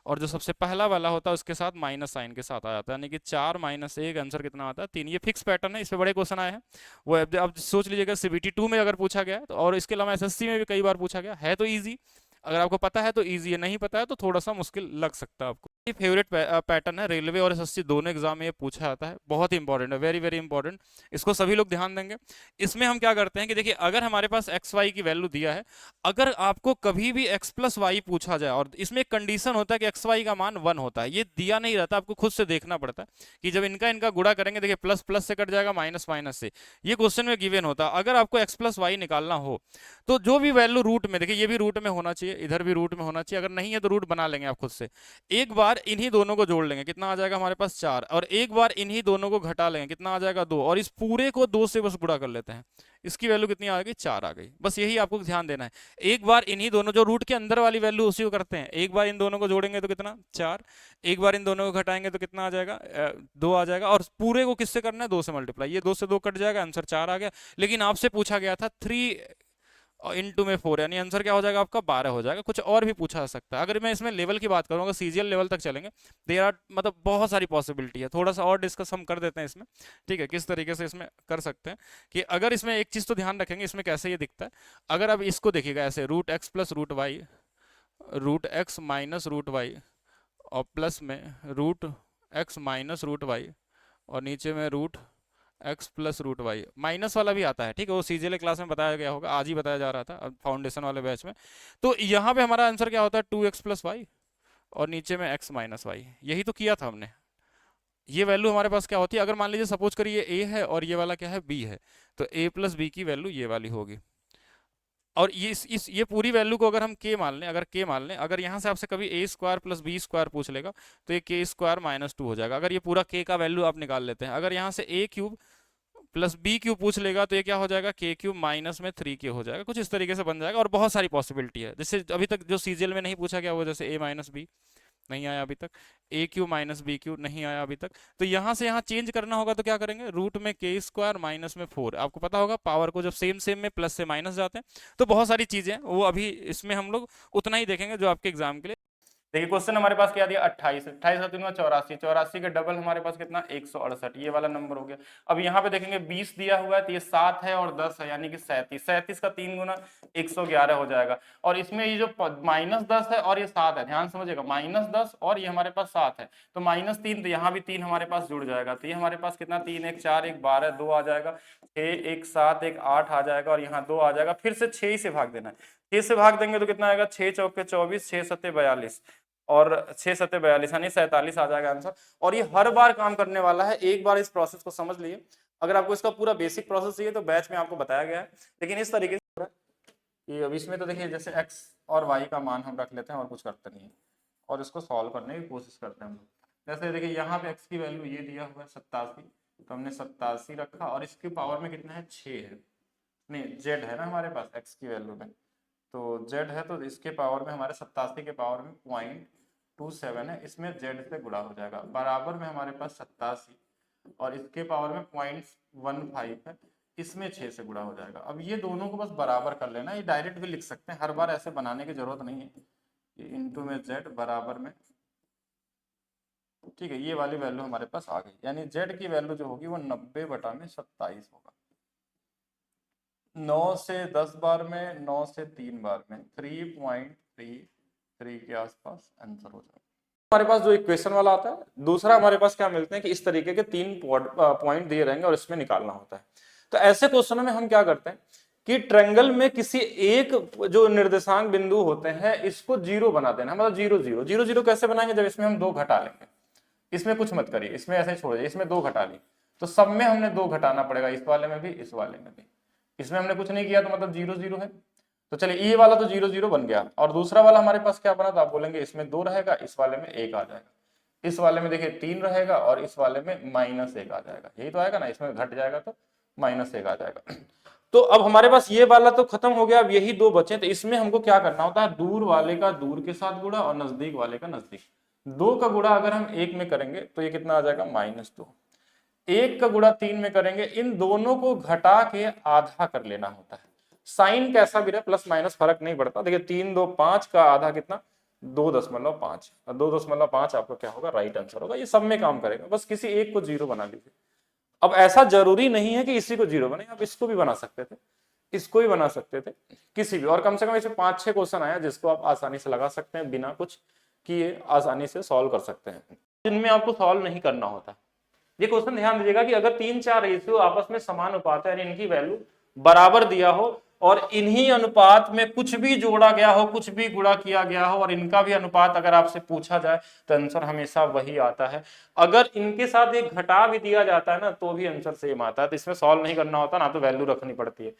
और जो सबसे पहला वाला होता है उसके साथ माइनस साइन के साथ आ जाता है, यानी कि 4 माइनस 1, आंसर कितना आता है 3। ये फिक्स पैटर्न है, इस पे बड़े क्वेश्चन आए हैं, वो अब सोच लीजिएगा CBT 2 में अगर पूछा गया तो, और इसके अलावा SSC में भी कई बार पूछा गया है। तो ईजी, अगर आपको पता है तो ईजी है, नहीं पता है तो थोड़ा सा मुश्किल लग सकता है आपको। ये फेवरेट पैटर्न है, रेलवे और SSC दोनों एग्जाम में ये पूछा जाता है, बहुत ही इंपॉर्टेंट है, वेरी वेरी इंपॉर्टेंट, इसको सभी लोग ध्यान देंगे। इसमें हम क्या करते हैं कि देखिए अगर हमारे पास एक्स वाई की वैल्यू दिया है, अगर आपको कभी भी x प्लस वाई पूछा जाए, और इसमें एक कंडीशन होता है कि एक्स वाई का मान 1 होता है, ये दिया नहीं रहता, आपको खुद से देखना पड़ता है कि जब इनका गुणा करेंगे, देखिए प्लस प्लस से कट जाएगा, माइनस माइनस से, ये क्वेश्चन में गिवन होता है। अगर आपको x प्लस वाई निकालना हो तो जो भी वैल्यू रूट में, देखिए ये भी रूट में होना चाहिए, इधर भी रूट में होना चाहिए, अगर नहीं है तो रूट बना लेंगे आप खुद से। एक बार इन्हीं दोनों को जोड़ लेंगे, कितना आ जाएगा हमारे पास 4, और एक बार इन्हीं दोनों को घटा लेंगे, कितना आ जाएगा 2, और इस पूरे को 2 से बस गुणा कर लेते हैं, इसकी वैल्यू कितनी आ गई 4 आ गई। बस यही आपको ध्यान देना है। एक बार इन्हीं दोनों, जो रूट के अंदर वाली वैल्यू उसी को करते हैं, एक बार इन दोनों को जोड़ेंगे तो कितना 4, एक बार इन दोनों को घटाएंगे तो कितना आ जाएगा 2 आ जाएगा, और पूरे को किससे करना है 2 से मल्टीप्लाई, ये 2 से 2 कट जाएगा, आंसर 4 आ गया। लेकिन आपसे पूछा गया था 3 इंटू में 4, यानी आंसर क्या हो जाएगा आपका 12 हो जाएगा। कुछ और भी पूछा जा सकता है। अगर मैं इसमें लेवल की बात करूँगा, CGL लेवल तक चलेंगे, देयर आर मतलब बहुत सारी पॉसिबिलिटी है, थोड़ा सा और डिस्कस हम कर देते हैं इसमें, ठीक है, किस तरीके से इसमें कर सकते हैं। कि अगर इसमें एक चीज़ तो ध्यान रखेंगे, इसमें कैसे ये दिखता है, अगर अब इसको देखिएगा ऐसे, root X plus root Y, root X minus root Y, और प्लस में root X minus root Y, और नीचे में root X plus root Y, minus वाला भी आता है, ठीक है, वो CGL क्लास में बताया गया होगा, आज ही बताया जा रहा था फाउंडेशन वाले बैच में। तो यहाँ पे हमारा आंसर क्या होता है 2x प्लस वाई, और नीचे में x माइनस वाई, यही तो किया था हमने। ये वैल्यू हमारे पास क्या होती है, अगर मान लीजिए सपोज करिए a है और ये वाला क्या है b है, तो a प्लस बी की वैल्यू ये वाली होगी। और ये पूरी वैल्यू को अगर हम k मान लें, अगर k मान लें, अगर यहाँ से आपसे कभी a square plus B square पूछ लेगा तो ये k स्क्वायर माइनस 2 हो जाएगा। अगर ये पूरा k का वैल्यू आप निकाल लेते हैं, अगर यहाँ से a cube plus B cube पूछ लेगा तो ये क्या हो जाएगा k क्यूब माइनस में 3k हो जाएगा, कुछ इस तरीके से बन जाएगा। और बहुत सारी पॉसिबिलिटी है, जैसे अभी तक जो CGL में नहीं पूछा गया वो, जैसे a माइनस बी नहीं आया अभी तक, a cube minus B cube नहीं आया अभी तक, तो यहाँ से यहाँ चेंज करना होगा तो क्या करेंगे, रूट में k स्क्वायर माइनस में 4, आपको पता होगा पावर को जब सेम सेम में प्लस से माइनस जाते हैं, तो बहुत सारी चीजें हैं, वो अभी इसमें हम लोग उतना ही देखेंगे जो आपके एग्जाम के लिए। देखिए क्वेश्चन हमारे पास क्या दिया 28, 28 का 3 84, 84 के डबल हमारे पास कितना 168, ये वाला नंबर हो गया। अब यहाँ पे देखेंगे 20 दिया हुआ है तो ये 7 है और 10 है, यानी कि 37, 37 का 3 गुना 111 हो जाएगा। और इसमें ये जो माइनस 10 है और ये 7 है, ध्यान समझिएगा, माइनस 10 और ये हमारे पास 7 है, तो माइनस 3, तो यहाँ भी 3 हमारे पास जुड़ जाएगा, तो ये हमारे पास कितना 3 1 4 1 12 2 आ जाएगा, 6 1 7 1 8 आ जाएगा, और यहाँ 2 आ जाएगा। फिर से 6 से भाग देना है, 6 से भाग देंगे तो कितना आएगा 6 चौके 24, 6 सत्ते 42, और 6 सत्ते 42 यानी 47 आ जाएगा आंसर। और ये हर बार काम करने वाला है, एक बार इस प्रोसेस को समझ लिए। अगर आपको इसका पूरा बेसिक प्रोसेस चाहिए तो बैच में आपको बताया गया है, लेकिन इस तरीके से कि अब इसमें तो देखिए जैसे x और y का मान हम रख लेते हैं और कुछ करते नहीं है, और इसको सॉल्व करने की कोशिश करते हैं हम लोग। जैसे देखिए यहाँ पे x की वैल्यू ये दिया हुआ है 87, तो हमने 87 रखा, और इसकी पावर में कितना है 6 है, नहीं z है ना हमारे पास x की वैल्यू में, तो z है, तो इसके पावर में हमारे 87 के पावर में 0.27 है, इसमें z से गुणा हो जाएगा, बराबर में हमारे पास 87, और इसके पावर में 0.15 है, इसमें 6 से गुणा हो जाएगा। अब ये दोनों को बस बराबर कर लेना, ये डायरेक्ट भी लिख सकते हैं, हर बार ऐसे बनाने की जरूरत नहीं है, ये इंटू में z बराबर में, ठीक है, ये वाली वैल्यू हमारे पास आ गई, यानी z की वैल्यू जो होगी वो 90/27 होगा। 9 से 10 बार में, 9 से 3 बार में 3.33 के आसपास आंसर हो जाएगा। हमारे पास जो इक्वेशन वाला आता है, दूसरा हमारे पास क्या मिलते हैं कि इस तरीके के 3 पॉइंट दिए रहेंगे और इसमें निकालना होता है। तो ऐसे क्वेश्चनों में हम क्या करते हैं कि ट्रायंगल में किसी एक जो निर्देशांक बिंदु होते हैं इसको 0 बना देना, मतलब 0 0 0 0 कैसे बनाएंगे, जब इसमें हम 2 घटा लेंगे, इसमें कुछ मत करिए, इसमें ऐसे छोड़ दीजिए, इसमें 2 घटा ली, तो सब में हमने 2 घटाना पड़ेगा, इस वाले में भी इस वाले में भी। इसमें हमने कुछ नहीं किया तो मतलब 0 0 है, तो चलिए ये वाला तो 0 0 बन गया, और दूसरा वाला हमारे पास क्या बना, तो आप बोलेंगे इसमें 2 रहेगा, इस वाले में 1 आ जाएगा, इस वाले में देखिए 3 रहेगा और इस वाले में -1 आ जाएगा, यही तो आएगा ना, इसमें घट जाएगा तो -1 आ जाएगा। तो अब हमारे पास ये वाला तो खत्म हो गया, अब यही 2 बचे, तो इसमें हमको क्या करना होता है, दूर वाले का दूर के साथ गुणा और नजदीक वाले का नजदीक। 2 का गुणा अगर हम 1 में करेंगे तो ये कितना आ जाएगा, -2। 1 का गुणा 3 में करेंगे, इन दोनों को घटा के आधा कर लेना होता है। साइन कैसा भी रहे, प्लस माइनस फर्क नहीं पड़ता। देखिए 3 2 5 का आधा कितना, 2.5, और 2.5 आपका क्या होगा, राइट आंसर होगा। ये सब में काम करेगा, बस किसी एक को 0 बना लीजिए। अब ऐसा जरूरी नहीं है कि इसी को 0 बने, आप इसको भी बना सकते थे, इसको भी बना सकते थे, किसी भी, और कम से कम इसमें 5-6 क्वेश्चन आया जिसको आप आसानी से लगा सकते हैं, बिना कुछ किए आसानी से सॉल्व कर सकते हैं, जिनमें आपको सॉल्व नहीं करना होता। ये क्वेश्चन ध्यान दीजिएगा कि अगर 3-4 रेशियो आपस में समान अनुपात है, यानी इनकी वैल्यू बराबर दिया हो और इन्हीं अनुपात में कुछ भी जोड़ा गया हो, कुछ भी गुणा किया गया हो, और इनका भी अनुपात अगर आपसे पूछा जाए तो आंसर हमेशा वही आता है। अगर इनके साथ एक घटा भी दिया जाता है ना तो भी आंसर सेम आता है, तो इसमें सॉल्व नहीं करना होता, ना तो वैल्यू रखनी पड़ती है।